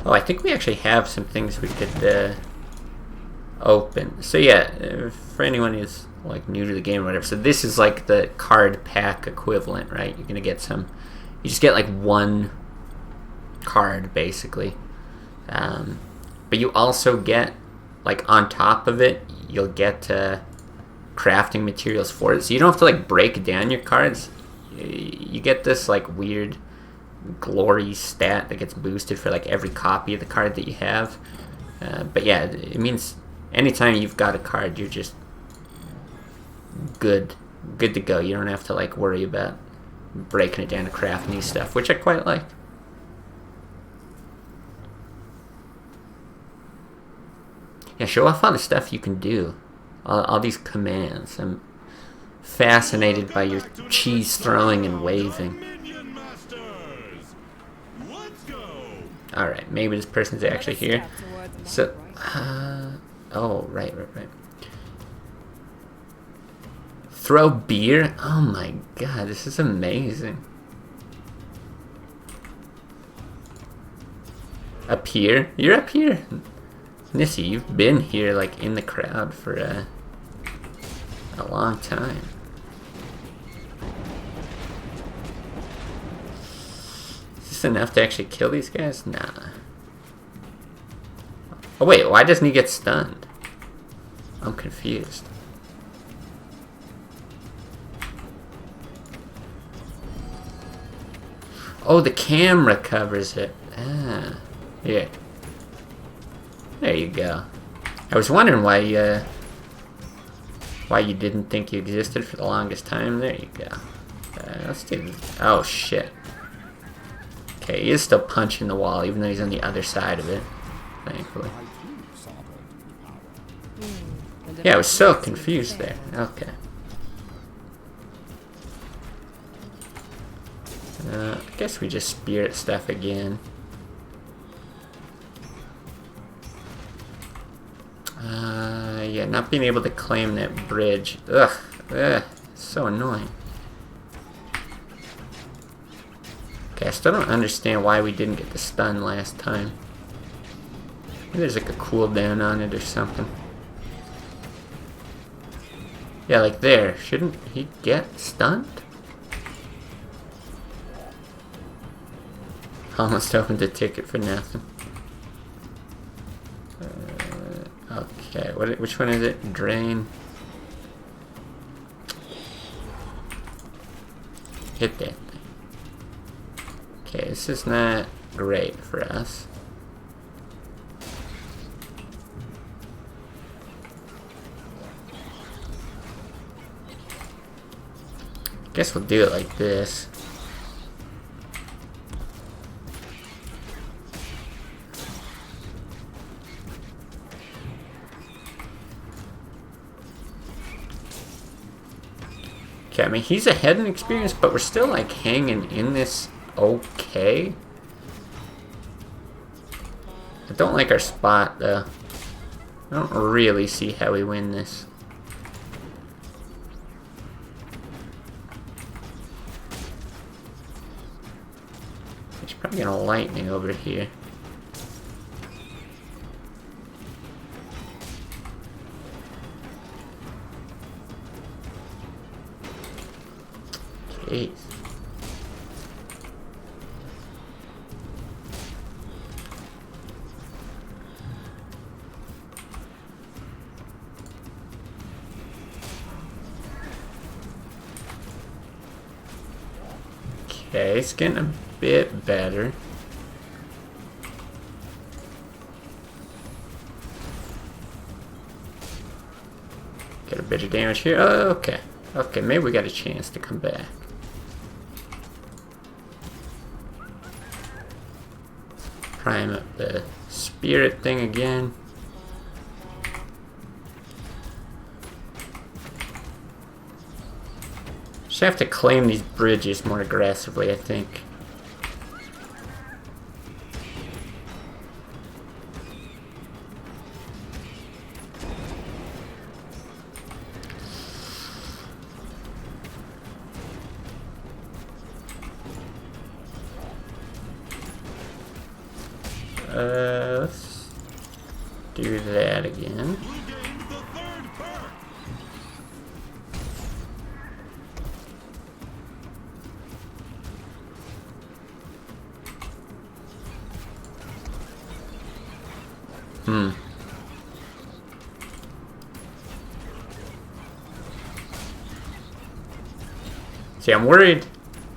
Oh, I think we actually have some things we could open. So yeah, for anyone who's like new to the game or whatever, so this is like the card pack equivalent, right? You're gonna get some, you just get like 1 card basically, but you also get like on top of it, you'll get crafting materials for it, so you don't have to like break down your cards. You get this like weird glory stat that gets boosted for like every copy of the card that you have, but yeah, it means anytime you've got a card, you're just good to go. You don't have to like worry about breaking it down to craft new stuff, which I quite like. Yeah, show off all the stuff you can do, all these commands. I'm fascinated by your cheese throwing and waving. Minion masters. Let's go. Alright, maybe this person's actually here. So, oh, right. Throw beer? Oh my god, this is amazing. Up here? You're up here? Nissy, you've been here, like, in the crowd for a long time. Is this enough to actually kill these guys? Nah. Oh wait, why doesn't he get stunned? I'm confused. Oh, the camera covers it. Ah, yeah. There you go. I was wondering why you didn't think you existed for the longest time. There you go. Let's do this. Oh shit. Okay, he is still punching the wall, even though he's on the other side of it. Thankfully. Yeah, I was so confused there. Okay. I guess we just spirit stuff again. Yeah, not being able to claim that bridge. Ugh, so annoying. Okay, I still don't understand why we didn't get the stun last time. Maybe there's like a cooldown on it or something. Yeah, like there. Shouldn't he get stunned? Almost opened a ticket for nothing. Okay, which one is it? Drain. Hit that thing. Okay, this is not great for us. Guess we'll do it like this. Okay, I mean, he's ahead in experience, but we're still, like, hanging in this okay. I don't like our spot, though. I don't really see how we win this. He's probably gonna lightning over here. Jeez. Okay, it's getting a bit better. Get a bit of damage here. Oh, okay. Okay, maybe we got a chance to come back. Prime up the spirit thing again. Just have to claim these bridges more aggressively, I think. Let's do that again. See, I'm worried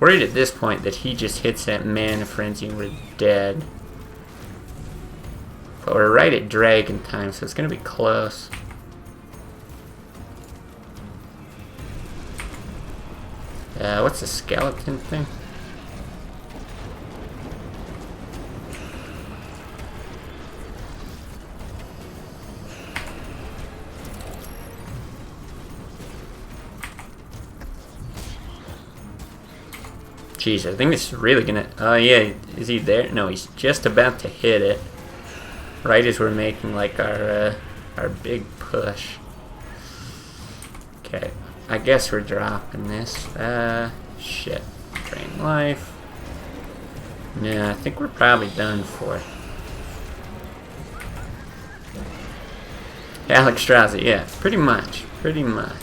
at this point that he just hits that mana frenzy and we're dead. But we're right at dragon time, so it's gonna be close. What's the skeleton thing? Jeez, I think it's really gonna... Oh yeah, is he there? No, he's just about to hit it. Right as we're making like our big push. Okay, I guess we're dropping this. Shit. Drain life. Yeah, I think we're probably done for. Alex Strauss, yeah, pretty much. Pretty much.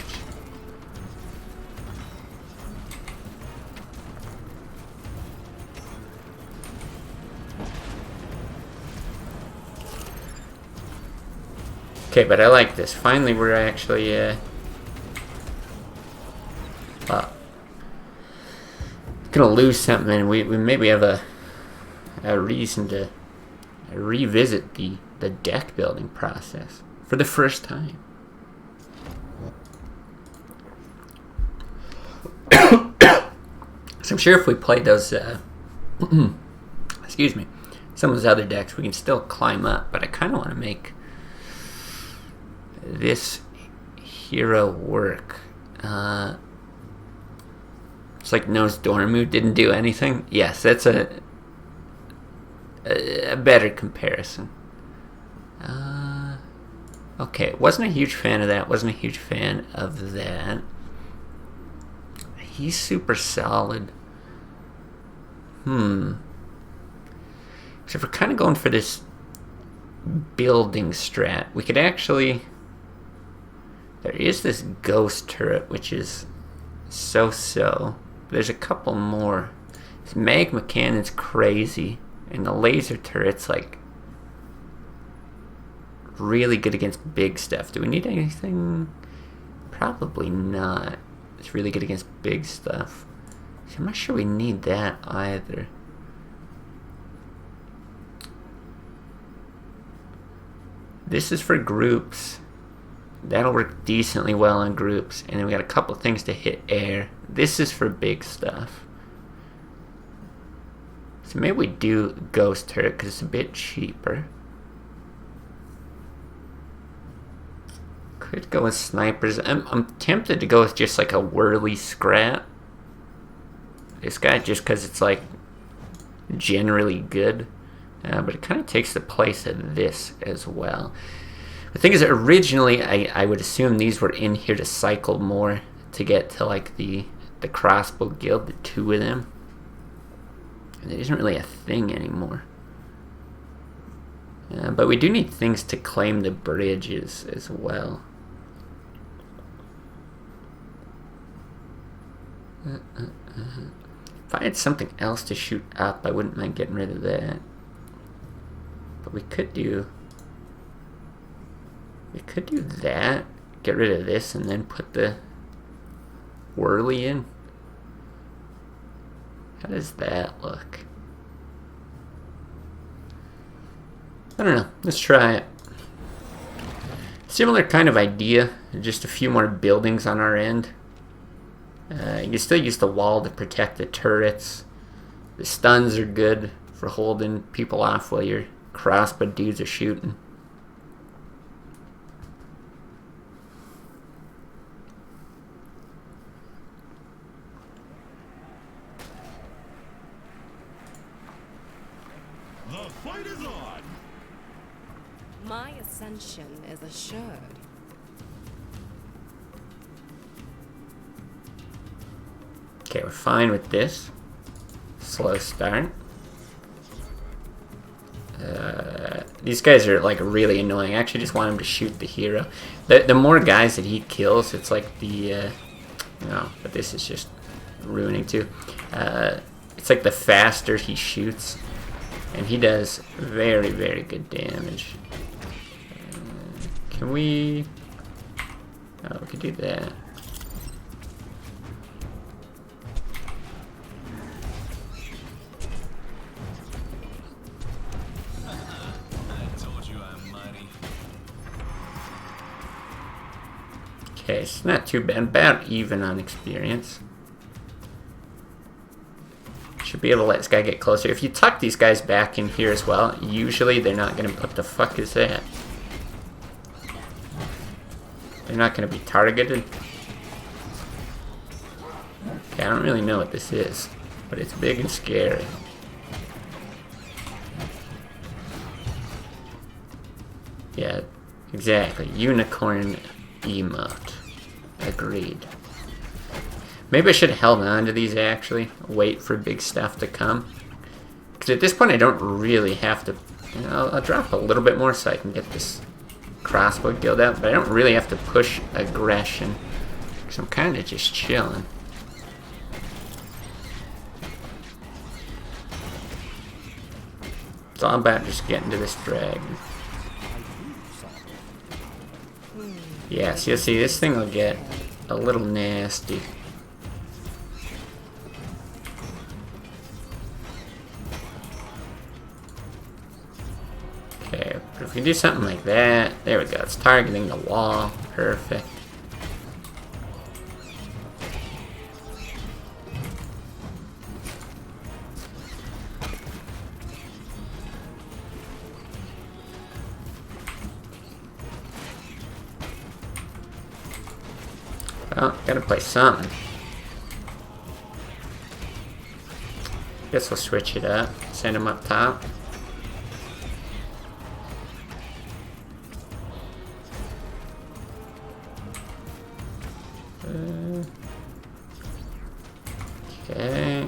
Okay, but I like this. Finally, we're actually, gonna lose something, and we maybe have a reason to revisit the deck building process for the first time. So I'm sure if we played those, excuse me, some of those other decks, we can still climb up. But I kind of want to make this hero work. It's like Nose Dormu didn't do anything. Yes, that's a better comparison. Okay, wasn't a huge fan of that. Wasn't a huge fan of that. He's super solid. So if we're kind of going for this building strat, we could actually... There is this ghost turret, which is so-so. There's a couple more. This magma cannon's crazy. And the laser turret's like really good against big stuff. Do we need anything? Probably not. It's really good against big stuff. So I'm not sure we need that either. This is for groups. That'll work decently well on groups. And then we got a couple things to hit air. This is for big stuff. So maybe we do ghost turret because it's a bit cheaper. Could go with snipers. I'm tempted to go with just like a whirly scrap. This guy, just because it's like generally good. But it kind of takes the place of this as well. The thing is that originally I would assume these were in here to cycle more to get to like the crossbow guild, the two of them. And it isn't really a thing anymore. But we do need things to claim the bridges as well. If I had something else to shoot up, I wouldn't mind getting rid of that. But we could do that. Get rid of this and then put the whirly in. How does that look? I don't know. Let's try it. Similar kind of idea. Just a few more buildings on our end. You can still use the wall to protect the turrets. The stuns are good for holding people off while your crossbow dudes are shooting. The fight is on! My ascension is assured. Okay, we're fine with this. Slow start. These guys are like really annoying. I actually just want him to shoot the hero. The more guys that he kills, it's like the... no, but this is just ruining too. It's like the faster he shoots. And he does very, very good damage. Can we... Oh, we could do that. Okay, it's not too bad. About even on experience. Should be able to let this guy get closer. If you tuck these guys back in here as well, usually they're not going to put the fuck is that? They're not going to be targeted. Okay, I don't really know what this is, but it's big and scary. Yeah, exactly. Unicorn emote. Agreed. Maybe I should have held on to these actually. Wait for big stuff to come. Because at this point I don't really have to... You know, I'll drop a little bit more so I can get this crossbow guild out. But I don't really have to push aggression. Because I'm kind of just chilling. It's all about just getting to this dragon. Yeah, so you'll see this thing will get a little nasty. Okay, but if we do something like that, there we go, it's targeting the wall, perfect. Well, gotta play something. Guess we'll switch it up. Send him up top. Okay. I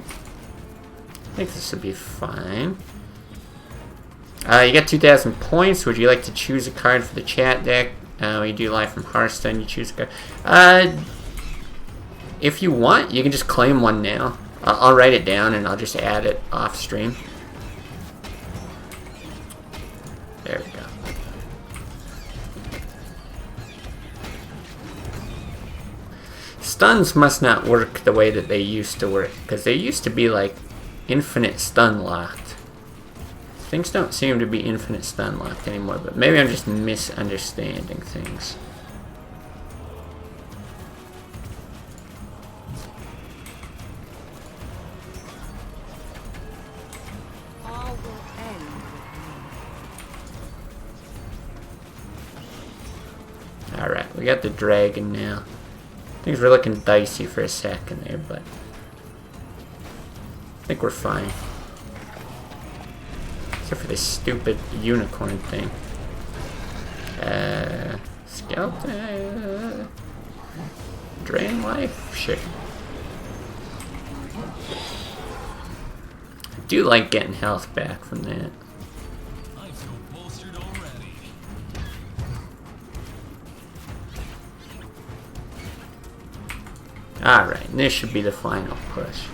think this will be fine. You got 2,000 points. Would you like to choose a card for the chat deck? We do live from Hearthstone. You choose a card. If you want, you can just claim one now. I'll write it down and I'll just add it off stream. There we go. Stuns must not work the way that they used to work, because they used to be like infinite stun locked. Things don't seem to be infinite stun locked anymore, but maybe I'm just misunderstanding things. All will end with me. Alright, we got the dragon now. Things were looking dicey for a second there, but I think we're fine. Except for this stupid unicorn thing. Skeleton. Drain life? Sure. I do like getting health back from that. I feel bolstered already. Alright, this should be the final push.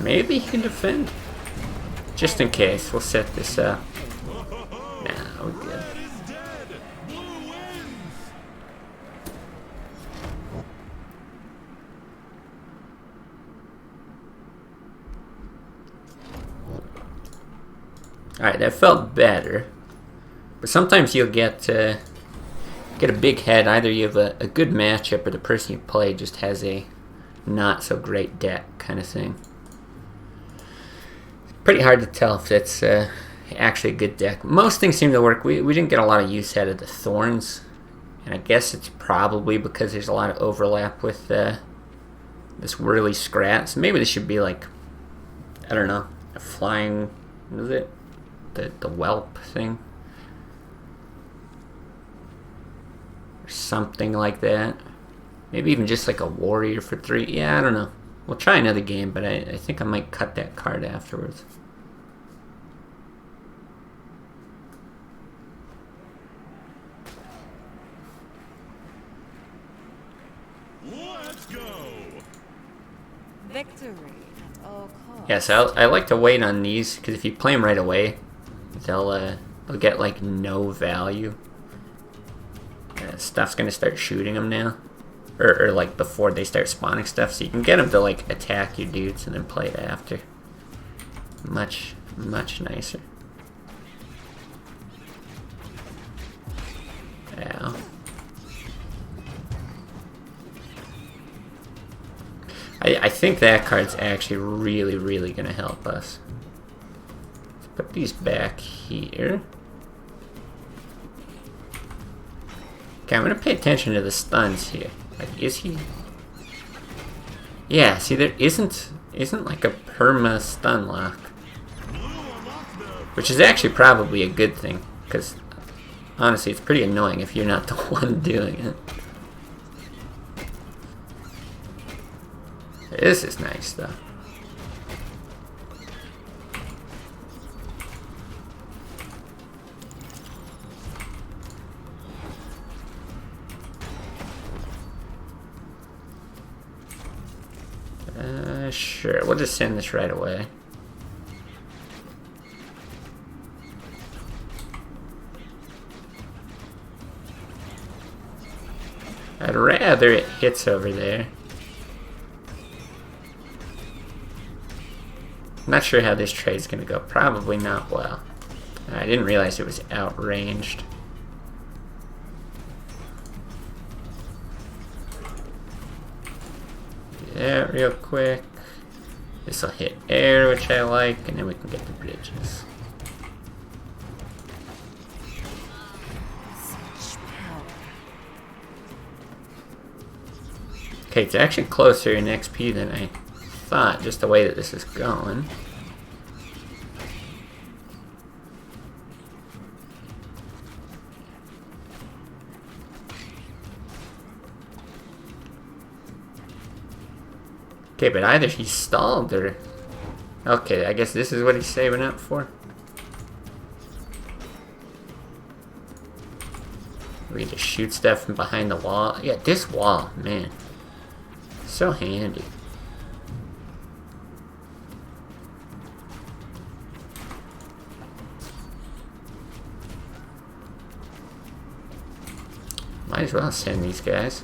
Maybe he can defend. Just in case, we'll set this up. Nah, we're good. Red is dead. Blue wins. Alright, that felt better. But sometimes you'll get a big head. Either you have a good matchup or the person you play just has a not so great deck kind of thing. Pretty hard to tell if it's actually a good deck. Most things seem to work. We didn't get a lot of use out of the thorns. And I guess it's probably because there's a lot of overlap with this whirly scrat. So maybe this should be like, I don't know, a flying, what is it? The whelp thing? Or something like that. Maybe even just like a warrior for 3. Yeah, I don't know. We'll try another game, but I think I might cut that card afterwards. Let's go. Victory at all costs. Yes, I like to wait on these, because if you play them right away, they'll get like no value. Stuff's gonna start shooting them now. Or like before they start spawning stuff, so you can get them to like attack your dudes and then play it after. Much, much nicer. Ow. I think that card's actually really, really gonna help us. Let's put these back here. Okay, I'm gonna pay attention to the stuns here. Like, is he? Yeah, see, there isn't like a perma stun lock, which is actually probably a good thing, because honestly, it's pretty annoying if you're not the one doing it. This is nice, though. Sure, we'll just send this right away. I'd rather it hits over there. Not sure how this trade's gonna go. Probably not well. I didn't realize it was outranged. Yeah, real quick. This will hit air, which I like, and then we can get the bridges. Such power. Okay, it's actually closer in XP than I thought, just the way that this is going. Okay, but either he's stalled or... Okay, I guess this is what he's saving up for. We can just shoot stuff from behind the wall. Yeah, this wall, man. So handy. Might as well send these guys.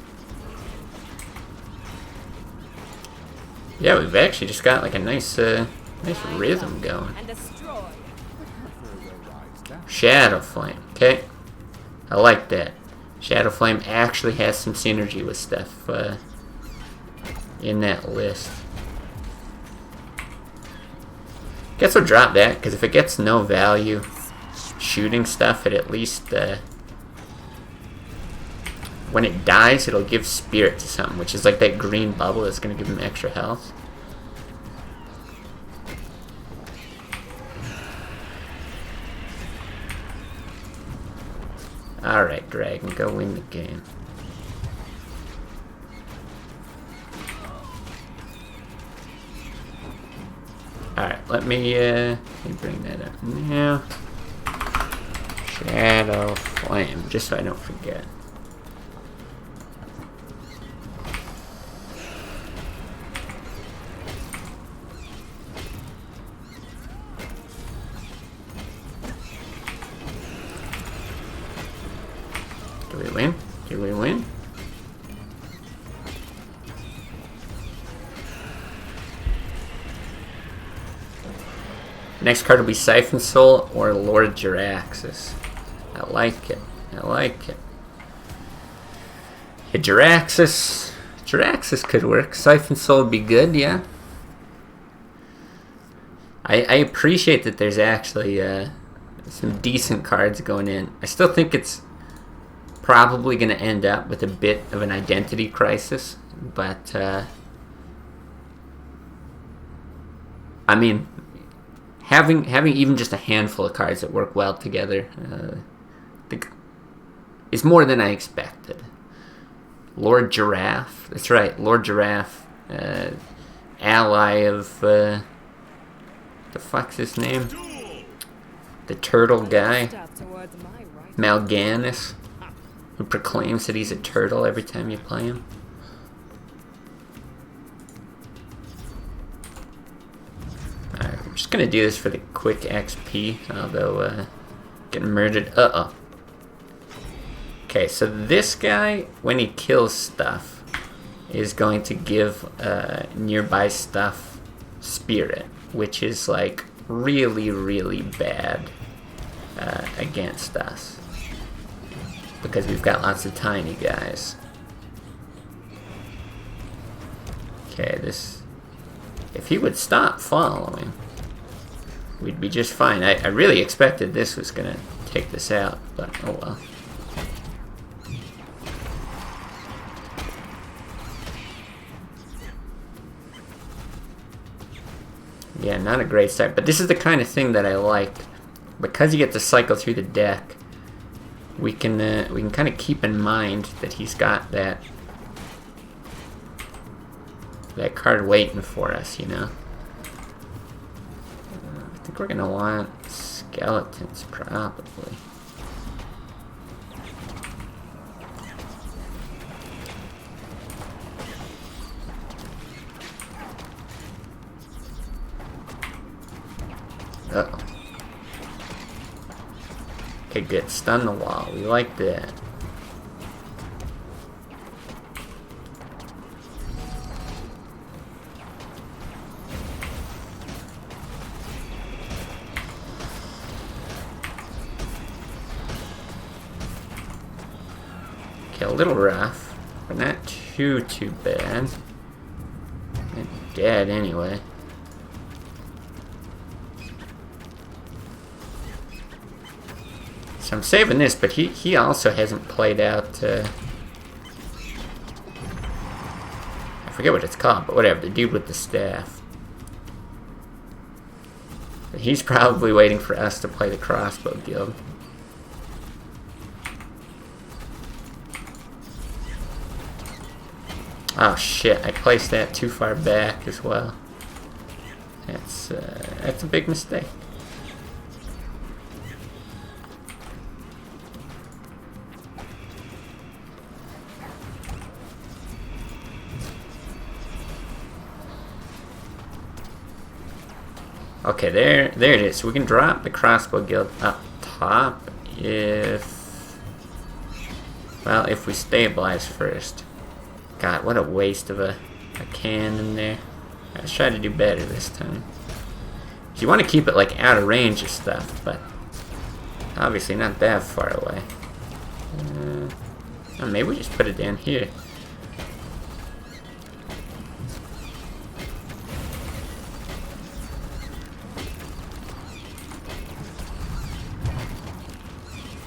Yeah, we've actually just got like a nice rhythm going. And destroy. Shadow Flame, okay. I like that. Shadow Flame actually has some synergy with stuff in that list. Guess we'll drop that, because if it gets no value shooting stuff, it at least when it dies, it'll give spirit to something, which is like that green bubble that's going to give him extra health. Alright, Dragon, go win the game. Alright, let me bring that up now. Shadow Flame, just so I don't forget. Do we win? Do we win? Next card will be Siphon Soul or Lord Jiraxis. I like it. I like it. Yeah, Jiraxis could work. Siphon Soul would be good, yeah. I appreciate that there's actually some decent cards going in. I still think it's probably going to end up with a bit of an identity crisis, but I mean, having even just a handful of cards that work well together is more than I expected. Lord Giraffe, that's right, Lord Giraffe, ally of the fuck's his name? The turtle guy, Step towards my right. Mal'Ganis, who proclaims that he's a turtle every time you play him. Alright, I'm just gonna do this for the quick XP, although getting murdered. Uh-oh. Okay, so this guy, when he kills stuff, is going to give nearby stuff spirit, which is like really, really bad against us, because we've got lots of tiny guys. Okay, this... If he would stop following, we'd be just fine. I really expected this was gonna take this out, but oh well. Yeah, not a great start, but this is the kind of thing that I like. Because you get to cycle through the deck, we can kind of keep in mind that he's got that card waiting for us, you know. I think we're gonna want skeletons probably. Uh-oh. Okay, good. Stun the wall. We like that. Okay, a little rough, but not too bad. And dead anyway. So I'm saving this, but he also hasn't played out forget what it's called, but whatever. The dude with the staff. He's probably waiting for us to play the crossbow guild. Oh shit, I placed that too far back as well. That's a big mistake. Okay, there it is. So we can drop the crossbow guild up top if we stabilize first. God, what a waste of a cannon there. Let's try to do better this time. You want to keep it like out of range of stuff, but obviously not that far away. Oh, maybe we just put it down here.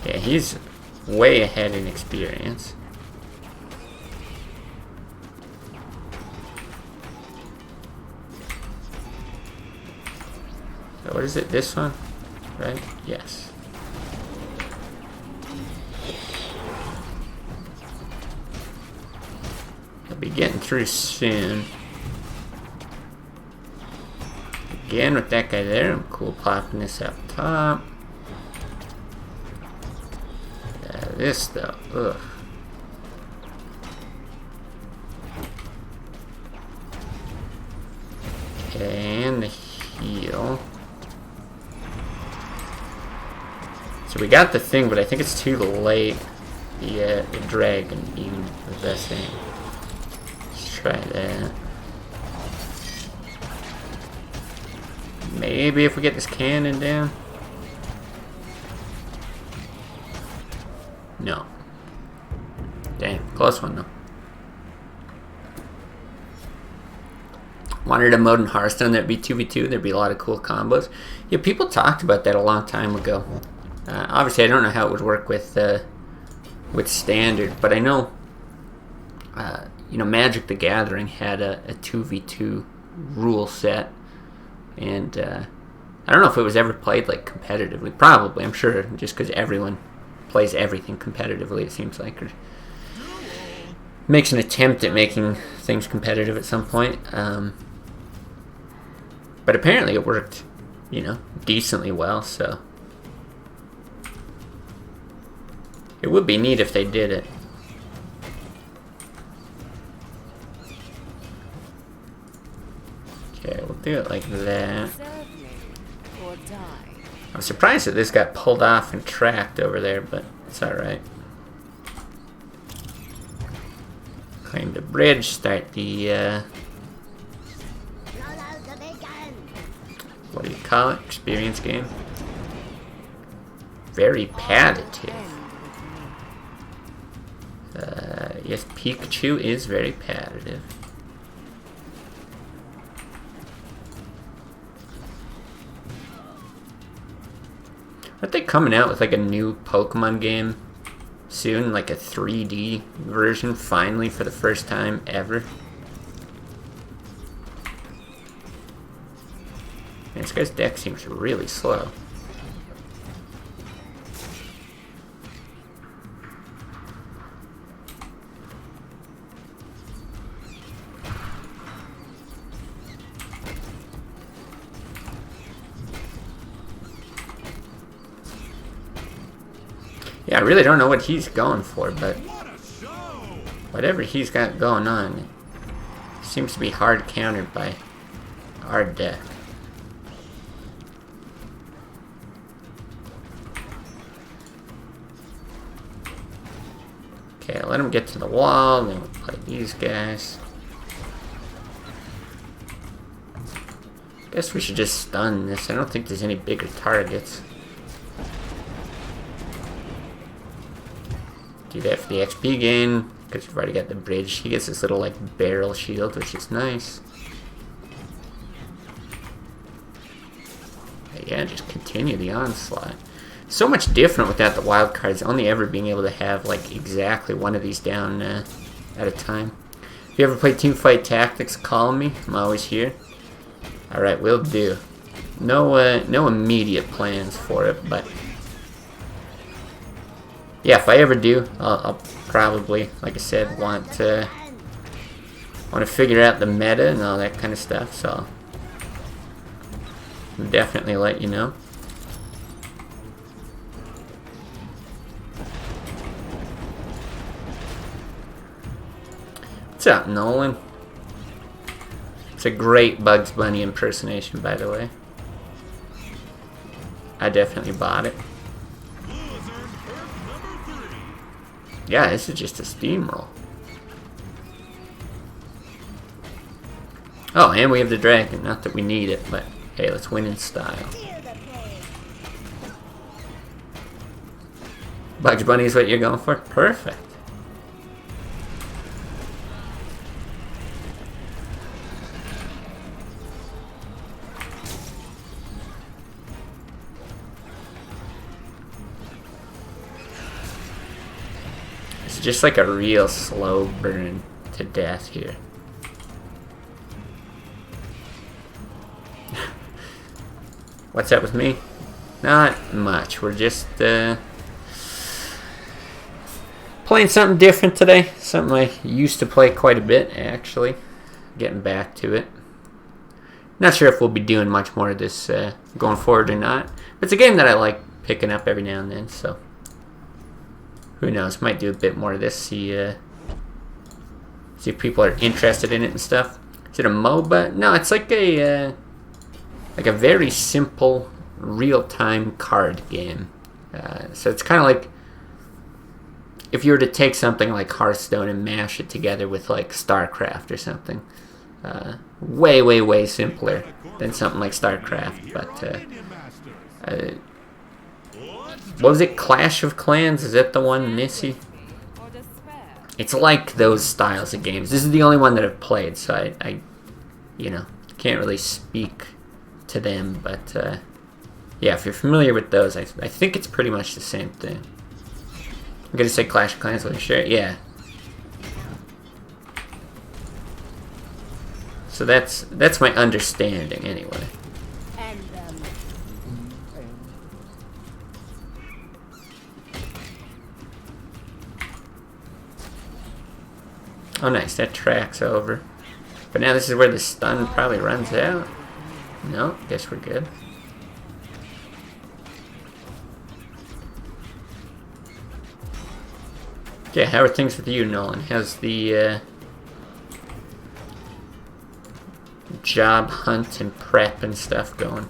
Yeah, he's way ahead in experience. So what is it? This one? Right? Yes. I'll be getting through soon. Again with that guy there. I'm cool popping this up top. This though, ugh. Okay, and the heal. So we got the thing, but I think it's too late. The dragon being the best thing. Let's try that. Maybe if we get this cannon down. No. Damn, close one though. Wanted a mode in Hearthstone that'd be 2v2, there'd be a lot of cool combos. Yeah, people talked about that a long time ago. Obviously, I don't know how it would work with Standard, but I know, you know, Magic the Gathering had a 2v2 rule set, and I don't know if it was ever played like competitively. Probably, I'm sure, just because everyone plays everything competitively, it seems like, or makes an attempt at making things competitive at some point. But apparently it worked, you know, decently well, so it would be neat if they did it. Okay, we'll do it like that. I'm surprised that this got pulled off and tracked over there, but it's alright. Claim the bridge, start the, what do you call it? Experience game? Very padded. Yes, Pikachu is very padded. Aren't they coming out with like a new Pokemon game soon? Like a 3D version finally for the first time ever? Man, this guy's deck seems really slow. Yeah, I really don't know what he's going for, but whatever he's got going on seems to be hard countered by our deck. Okay, let him get to the wall, then we'll play these guys. Guess we should just stun this. I don't think there's any bigger targets. Do that for the XP gain, because we've already got the bridge. He gets this little like barrel shield, which is nice. But yeah, just continue the onslaught. So much different without the wild cards, only ever being able to have like exactly one of these down at a time. If you ever play Teamfight Tactics, call me. I'm always here. Alright, will do. No immediate plans for it, but yeah, if I ever do, I'll probably, like I said, want to figure out the meta and all that kind of stuff. So I'll definitely let you know. What's up, Nolan? It's a great Bugs Bunny impersonation, by the way. I definitely bought it. Yeah, this is just a steamroll. Oh, and we have the dragon. Not that we need it, but hey, let's win in style. Bugs Bunny is what you're going for? Perfect. It's just like a real slow burn to death here. What's up with me? Not much. We're just playing something different today. Something I used to play quite a bit, actually. Getting back to it. Not sure if we'll be doing much more of this going forward or not. But it's a game that I like picking up every now and then, so who knows? Might do a bit more of this. See if people are interested in it and stuff. Is it a MOBA? No, it's like a very simple real-time card game. So it's kind of like if you were to take something like Hearthstone and mash it together with like StarCraft or something. Way, way, way simpler than something like StarCraft. But what was it? Clash of Clans? Is that the one, Missy? It's like those styles of games. This is the only one that I've played, so I can't really speak to them. But yeah, if you're familiar with those, I think it's pretty much the same thing. I'm gonna say Clash of Clans. Let me share it. Yeah. So that's my understanding, anyway. Oh, nice. That track's over. But now this is where the stun probably runs out. No, guess we're good. Okay, how are things with you, Nolan? How's the job hunt and prep and stuff going?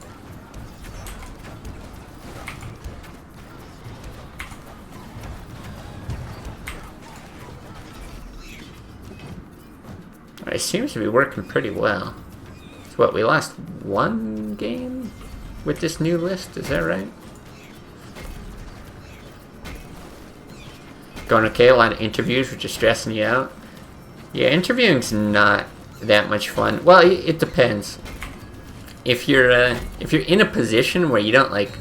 It seems to be working pretty well. So what, we lost one game with this new list, is that right? Going okay, a lot of interviews, which is stressing you out. Yeah, interviewing's not that much fun. Well, it depends. If you're in a position where you don't like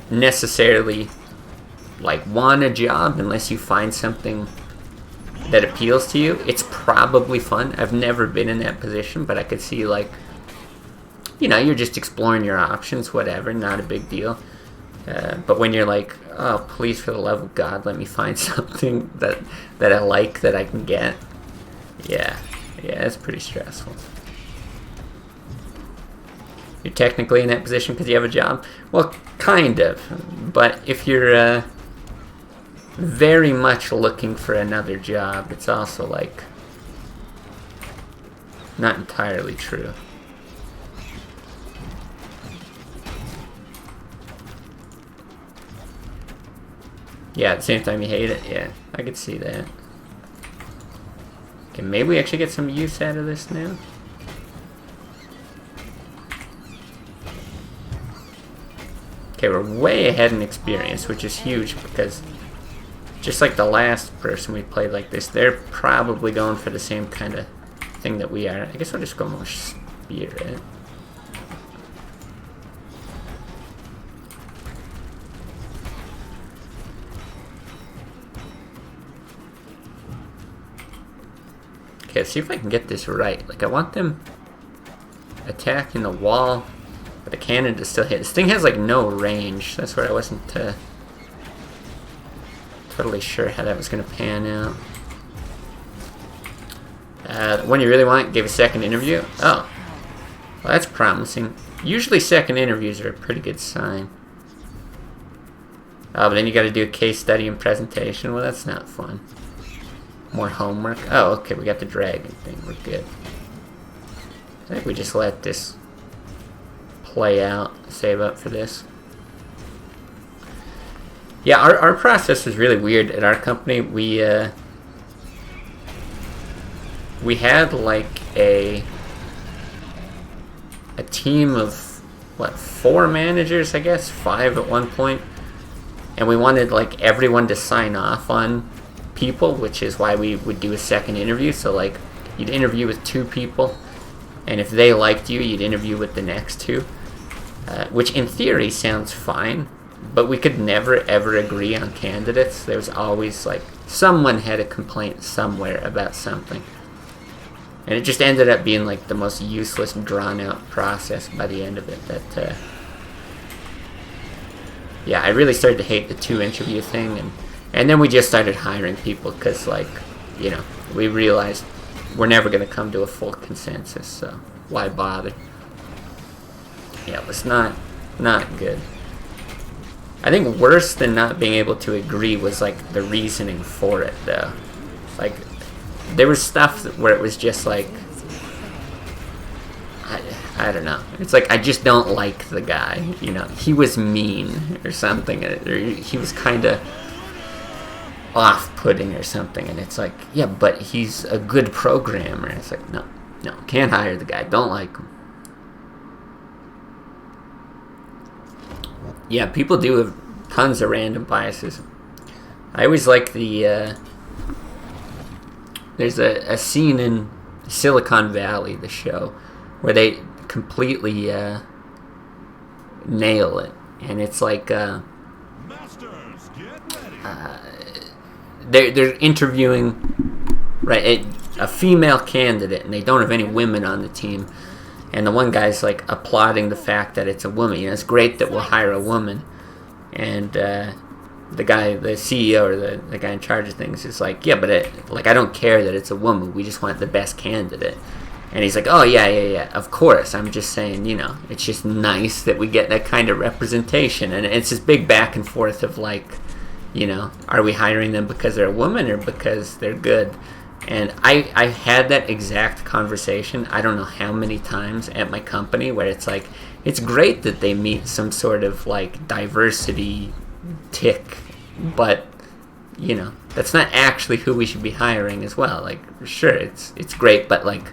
necessarily like want a job unless you find something that appeals to you, it's probably fun. I've never been in that position, but I could see like, you're just exploring your options, whatever, not a big deal. But when you're like, oh, please, for the love of God, let me find something that I like, that I can get. Yeah, it's pretty stressful. You're technically in that position because you have a job? Well, kind of. But if you're very much looking for another job, it's also like not entirely true. Yeah, at the same time you hate it. Yeah, I could see that. Okay, maybe we actually get some use out of this now. Okay, we're way ahead in experience, which is huge because just like the last person we played like this, they're probably going for the same kind of thing that we are. I guess I'll just go more spirit. Okay, see if I can get this right. Like, I want them attacking the wall, but the cannon to still hit. This thing has, like, no range. That's where I wasn't totally sure how that was going to pan out. The one you really want, gave a second interview. Oh, well, that's promising. Usually second interviews are a pretty good sign. Oh, but then you got to do a case study and presentation. Well, that's not fun. More homework. Oh, okay, we got the dragon thing. We're good. I think we just let this play out. Save up for this. Yeah, our process was really weird at our company. We had like a team of what, 4 managers, I guess, 5 at one point. And we wanted like everyone to sign off on people, which is why we would do a second interview. So like you'd interview with 2 people, and if they liked you, you'd interview with the next 2, which in theory sounds fine, but we could never ever agree on candidates. There was always like someone had a complaint somewhere about something, and it just ended up being like the most useless, drawn out process by the end of it. That yeah, I really started to hate the 2 interview thing, and then we just started hiring people because, like, you know, we realized we're never going to come to a full consensus, so why bother? Yeah, it was not good. I think worse than not being able to agree was, like, the reasoning for it, though. Like, there was stuff where it was just, like, I don't know. It's like, I just don't like the guy, you know. He was mean or something, or he was kind of off-putting or something, and it's like, yeah, but he's a good programmer. It's like, no, can't hire the guy. Don't like him. Yeah, people do have tons of random biases. I always like the, there's a scene in Silicon Valley, the show, where they completely nail it, and it's like Masters, get ready. they're interviewing, right, a female candidate, and they don't have any women on the team, and the one guy's like applauding the fact that it's a woman. You know, it's great that we'll hire a woman, and the guy, the CEO or the guy in charge of things, is like, yeah, but I don't care that it's a woman. We just want the best candidate. And he's like, oh, yeah, of course. I'm just saying, you know, it's just nice that we get that kind of representation. And it's this big back and forth of, like, you know, are we hiring them because they're a woman or because they're good? And I had that exact conversation, I don't know how many times at my company, where it's like, it's great that they meet some sort of, like, diversity tick, but, you know, that's not actually who we should be hiring as well. Like, sure, it's great, but, like,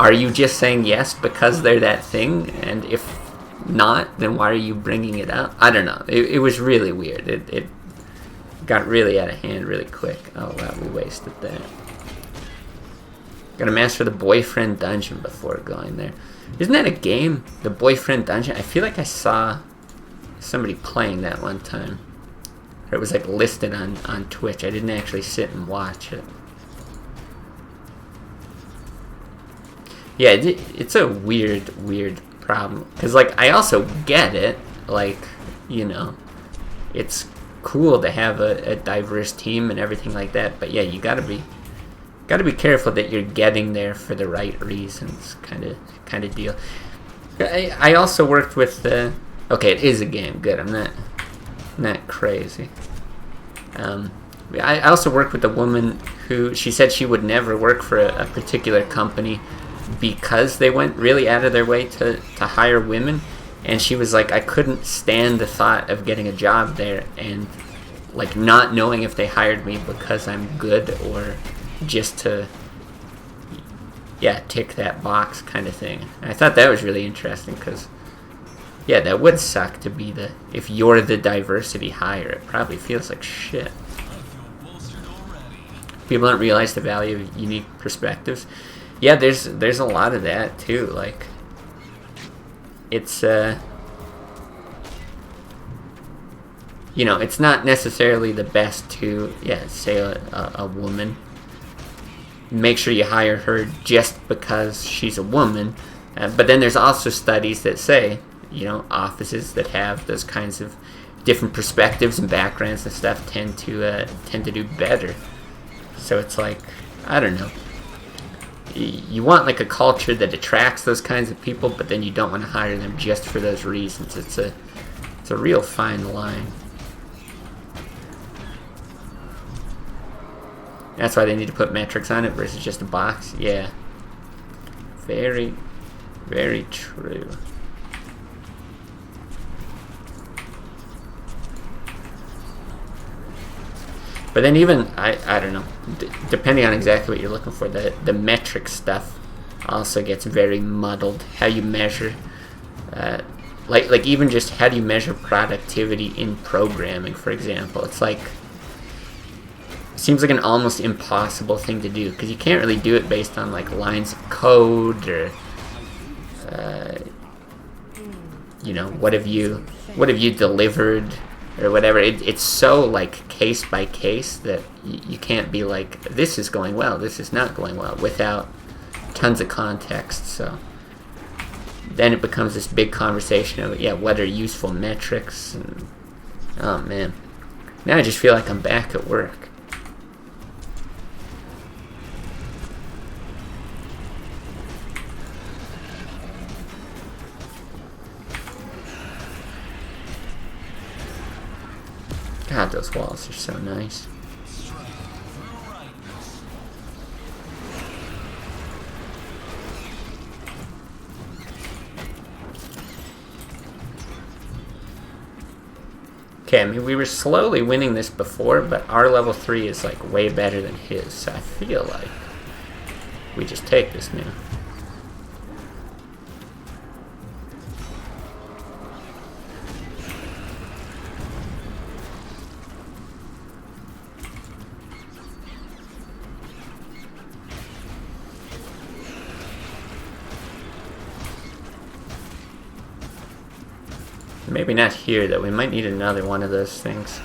are you just saying yes because they're that thing? And if not, then why are you bringing it up? I don't know. It was really weird. It got really out of hand really quick. Oh, wow, we wasted that. Gotta master the boyfriend dungeon before going there. Isn't that a game? The boyfriend dungeon? I feel like I saw somebody playing that one time. Or it was like listed on Twitch. I didn't actually sit and watch it. Yeah, it's a weird problem. Because, like, I also get it. Like, you know, it's cool to have a diverse team and everything like that. But, yeah, you gotta be careful that you're getting there for the right reasons, kind of deal. I also worked with okay, it is a game. Good, I'm not crazy. I also worked with a woman who, she said she would never work for a particular company because they went really out of their way to hire women, and she was like, I couldn't stand the thought of getting a job there and, like, not knowing if they hired me because I'm good or just to, yeah, tick that box kind of thing. And I thought that was really interesting because, yeah, that would suck to be if you're the diversity hire. It probably feels like shit. People don't realize the value of unique perspectives. Yeah, there's a lot of that too. Like, it's you know, it's not necessarily the best to, yeah, say a woman make sure you hire her just because she's a woman. But then there's also studies that say, you know, offices that have those kinds of different perspectives and backgrounds and stuff tend to do better. So it's like, I don't know. You want like a culture that attracts those kinds of people, but then you don't want to hire them just for those reasons. It's a real fine line. That's why they need to put metrics on it versus just a box. Yeah. Very, very true. But then even, I don't know, depending on exactly what you're looking for, the metric stuff also gets very muddled. How you measure, like even just how do you measure productivity in programming, for example. It's like, seems like an almost impossible thing to do, because you can't really do it based on like lines of code or, you know, what have you delivered or whatever. It's so like case by case that you can't be like, this is going well, this is not going well, without tons of context. So then it becomes this big conversation of, yeah, what are useful metrics? And oh man, now I just feel like I'm back at work. God, those walls are so nice. Okay, I mean, we were slowly winning this before, but our level 3 is like way better than his, so I feel like we just take this now. Maybe not here, though. We might need another one of those things.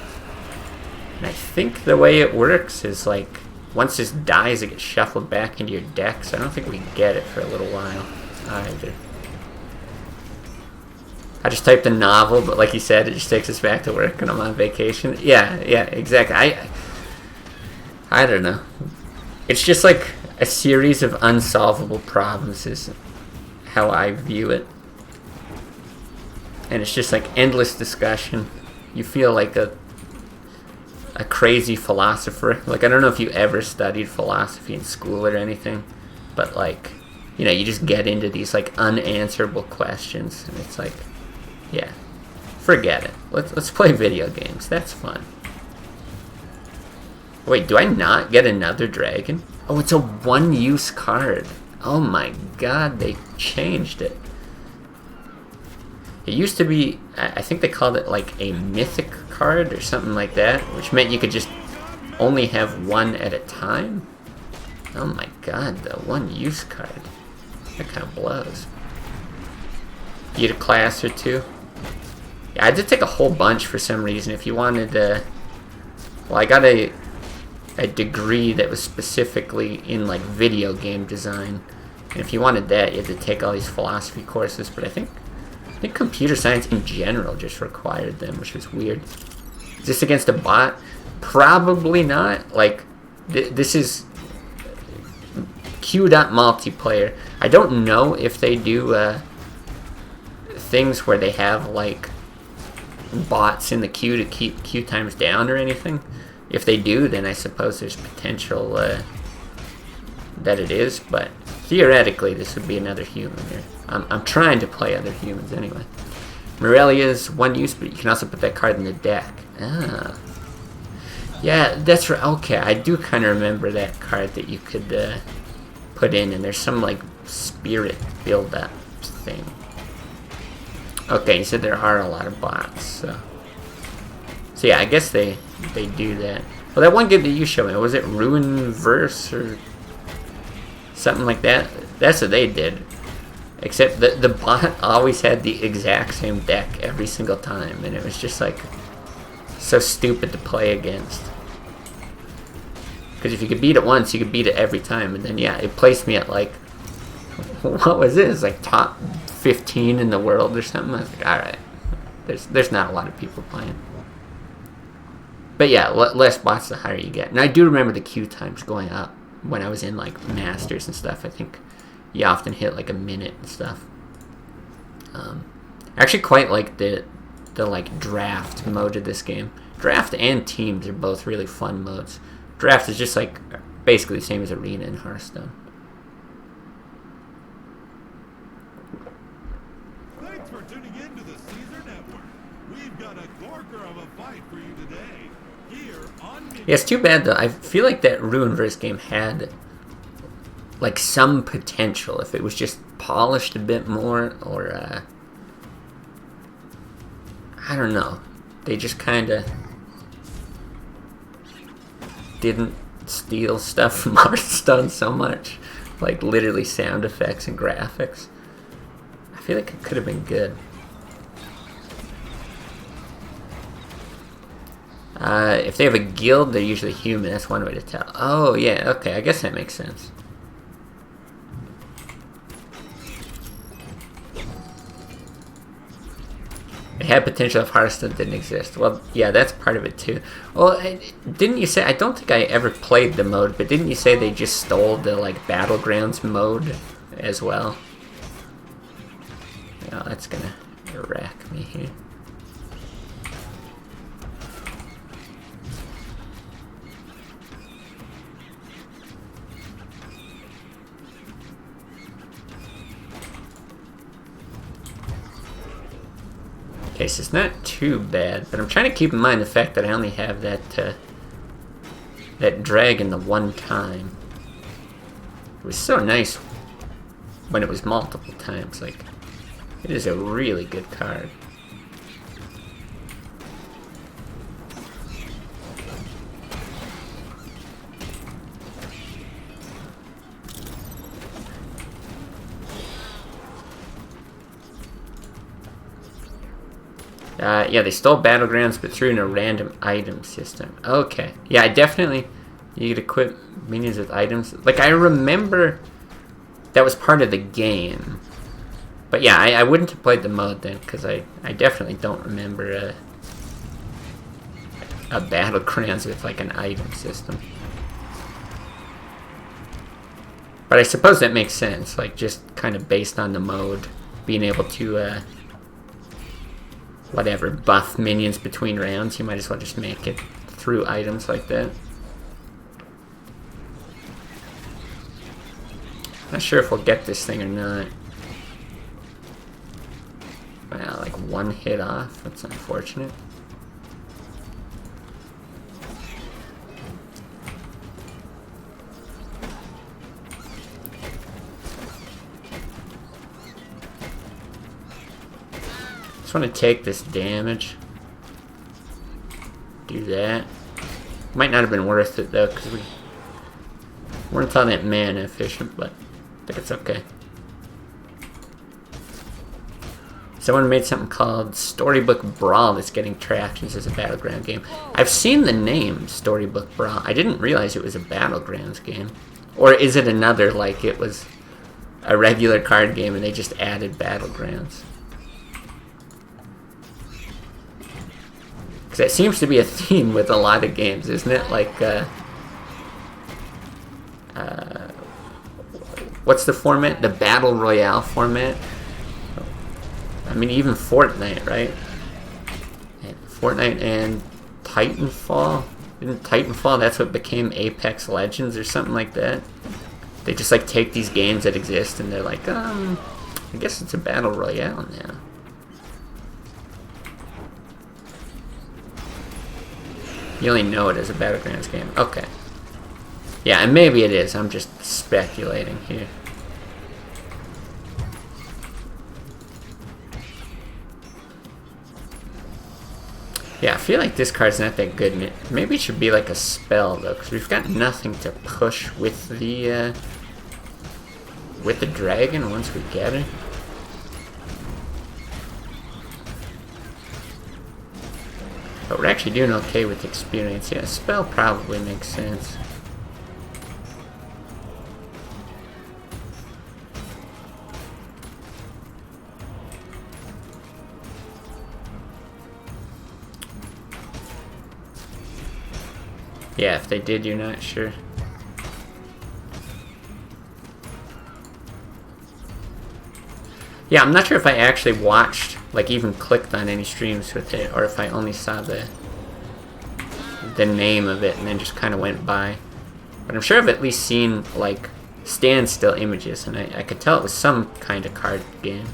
And I think the way it works is like, once this dies, it gets shuffled back into your deck, so I don't think we get it for a little while either. I just typed a novel, but like you said, it just takes us back to work and I'm on vacation. Yeah, exactly. I don't know. It's just like a series of unsolvable problems is how I view it. And it's just like endless discussion. You feel like a crazy philosopher. Like, I don't know if you ever studied philosophy in school or anything, but like, you know, you just get into these like unanswerable questions, and it's like, yeah, forget it. Let's play video games. That's fun. Wait, do I not get another dragon? Oh, it's a one-use card. Oh my god, they changed it. It used to be, I think they called it like a mythic card or something like that, which meant you could just only have one at a time. Oh my god, the one-use card. That kind of blows. You get a class or two. Yeah, I did take a whole bunch for some reason. If you wanted well, I got a degree that was specifically in like video game design. And if you wanted that, you had to take all these philosophy courses, but I think computer science in general just required them, which was weird. Is this against a bot? Probably not. Like, this is Q.multiplayer. I don't know if they do things where they have like bots in the queue to keep queue times down or anything. If they do, then I suppose there's potential that it is, but theoretically this would be another human here. I'm trying to play other humans anyway. Morelia's one use, but you can also put that card in the deck. Ah. Yeah, that's right. Okay, I do kind of remember that card that you could put in, and there's some like spirit build-up thing. Okay, you said there are a lot of bots, so yeah, I guess they do that. Well, that one game that you showed me, was it Ruin Verse or something like that? That's what they did. Except the bot always had the exact same deck every single time, and it was just like so stupid to play against. Because if you could beat it once, you could beat it every time. And then, yeah, it placed me at, like, what was this? Like, top 15 in the world or something? I was like, alright. There's not a lot of people playing. But yeah, less bots the higher you get. And I do remember the queue times going up when I was in, like, Masters and stuff. I think you often hit, like, a minute and stuff. I actually quite like the like, draft mode of this game. Draft and teams are both really fun modes. Draft is just, like, basically the same as Arena in Hearthstone. Thanks for tuning in to the Caesar Network. We've got a corker of a fight for you today. Here on Minion. Yeah, it's too bad, though. I feel like that Runeverse game had, like, some potential if it was just polished a bit more, or, I don't know. They just kind of didn't steal stuff from Hearthstone so much. Like, literally sound effects and graphics. I feel like it could have been good. If they have a guild, they're usually human. That's one way to tell. Oh, yeah, okay. I guess that makes sense. It had potential if Hearthstone didn't exist. Well, yeah, that's part of it too. Well, didn't you say, I don't think I ever played the mode, but didn't you say they just stole the, like, Battlegrounds mode as well? Oh, that's gonna rack me here. Okay, so it's not too bad, but I'm trying to keep in mind the fact that I only have that that dragon the one time. It was so nice when it was multiple times. Like, it is a really good card. Yeah, they stole Battlegrounds, but threw in a random item system. Okay. Yeah, I definitely... You could equip minions with items. Like, I remember that was part of the game. But yeah, I wouldn't have played the mode then, because I definitely don't remember a Battlegrounds with, like, an item system. But I suppose that makes sense, like, just kind of based on the mode, being able to... whatever, buff minions between rounds, you might as well just make it through items like that. Not sure if we'll get this thing or not. Wow, like one hit off, that's unfortunate. Just want to take this damage. Do that. Might not have been worth it though, because we weren't all that mana efficient, but I think it's okay. Someone made something called Storybook Brawl that's getting traction as a Battleground game. I've seen the name Storybook Brawl. I didn't realize it was a Battlegrounds game. Or is it another, like it was a regular card game and they just added Battlegrounds? Because that seems to be a theme with a lot of games, isn't it? Like, what's the format? The Battle Royale format? I mean, even Fortnite, right? Fortnite and Titanfall? Didn't Titanfall, that's what became Apex Legends or something like that? They just, like, take these games that exist and they're like, I guess it's a Battle Royale now. You only know it as a Battlegrounds game. Okay. Yeah, and maybe it is. I'm just speculating here. Yeah, I feel like this card's not that good. Maybe it should be like a spell, though, because we've got nothing to push with the dragon once we get it. But we're actually doing okay with experience. Yeah, spell probably makes sense. Yeah, if they did, you're not sure. Yeah, I'm not sure if I actually watched, like even clicked on any streams with it, or if I only saw the name of it and then just kind of went by. But I'm sure I've at least seen like standstill images, and I could tell it was some kind of card game.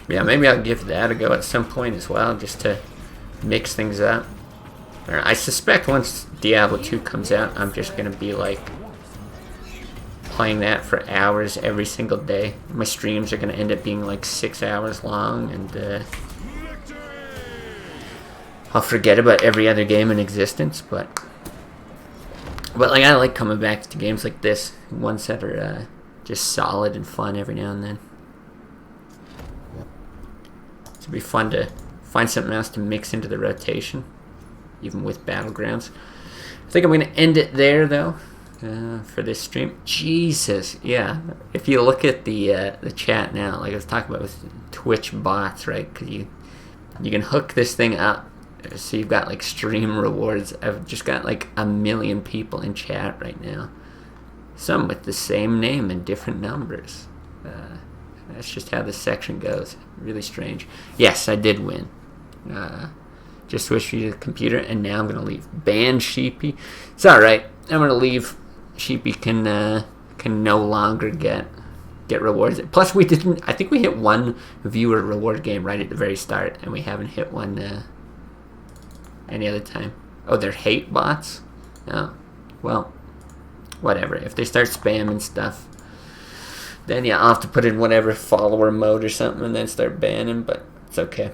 Yeah, maybe I'll give that a go at some point as well, just to mix things up. I suspect once Diablo 2 comes out, I'm just going to be like playing that for hours every single day. My streams are going to end up being like 6 hours long, and I'll forget about every other game in existence. But like, I like coming back to games like this, ones that are just solid and fun every now and then. It'd be fun to find something else to mix into the rotation, even with Battlegrounds. I think I'm going to end it there, though, for this stream. Jesus, yeah. If you look at the chat now, like I was talking about with Twitch bots, right? Because you can hook this thing up, so you've got like stream rewards. I've just got like 1 million people in chat right now, some with the same name and different numbers. That's just how this section goes. Really strange. Yes, I did win. Just switched to the computer, and now I'm going to leave. Ban Sheepy. It's alright. I'm going to leave. Sheepy can no longer get rewards. Plus, we didn't... I think we hit one viewer reward game right at the very start, and we haven't hit one any other time. Oh, they're hate bots? Oh, well, whatever. If they start spamming stuff, then yeah, I'll have to put in whatever follower mode or something and then start banning, but it's okay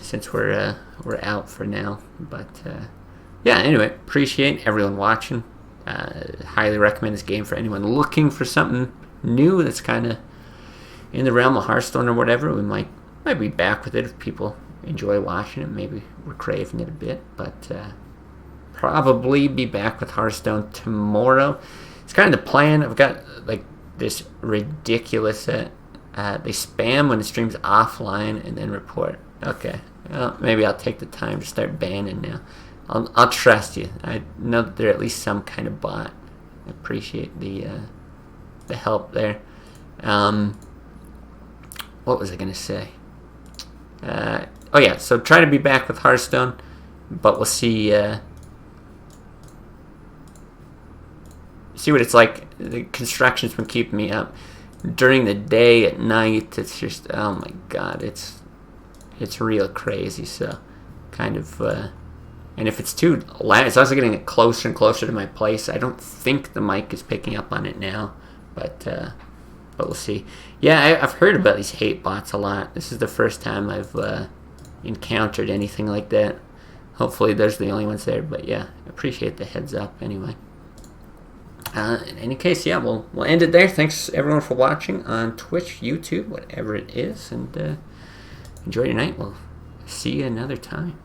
since we're out for now. But yeah, anyway, appreciate everyone watching. Highly recommend this game for anyone looking for something new that's kind of in the realm of Hearthstone or whatever. We might be back with it if people enjoy watching it. Maybe we're craving it a bit, but probably be back with Hearthstone tomorrow. It's kind of the plan. I've got like this ridiculous they spam when the stream's offline and then report. Okay, well, maybe I'll take the time to start banning now. I'll trust you. I know that they're at least some kind of bot. I appreciate the help there. What was I gonna say? Oh yeah, so try to be back with Hearthstone, but we'll see what it's like. The construction's been keeping me up during the day. At night, it's just, oh my god, it's real crazy. So kind of and if it's too loud, it's also getting closer and closer to my place. I don't think the mic is picking up on it now, but we'll see. Yeah, I've heard about these hate bots a lot. This is the first time I've encountered anything like that. Hopefully there's the only ones there, but yeah, appreciate the heads up anyway. In any case, yeah, we'll end it there. Thanks everyone for watching on Twitch, YouTube, whatever it is, and enjoy your night. We'll see you another time.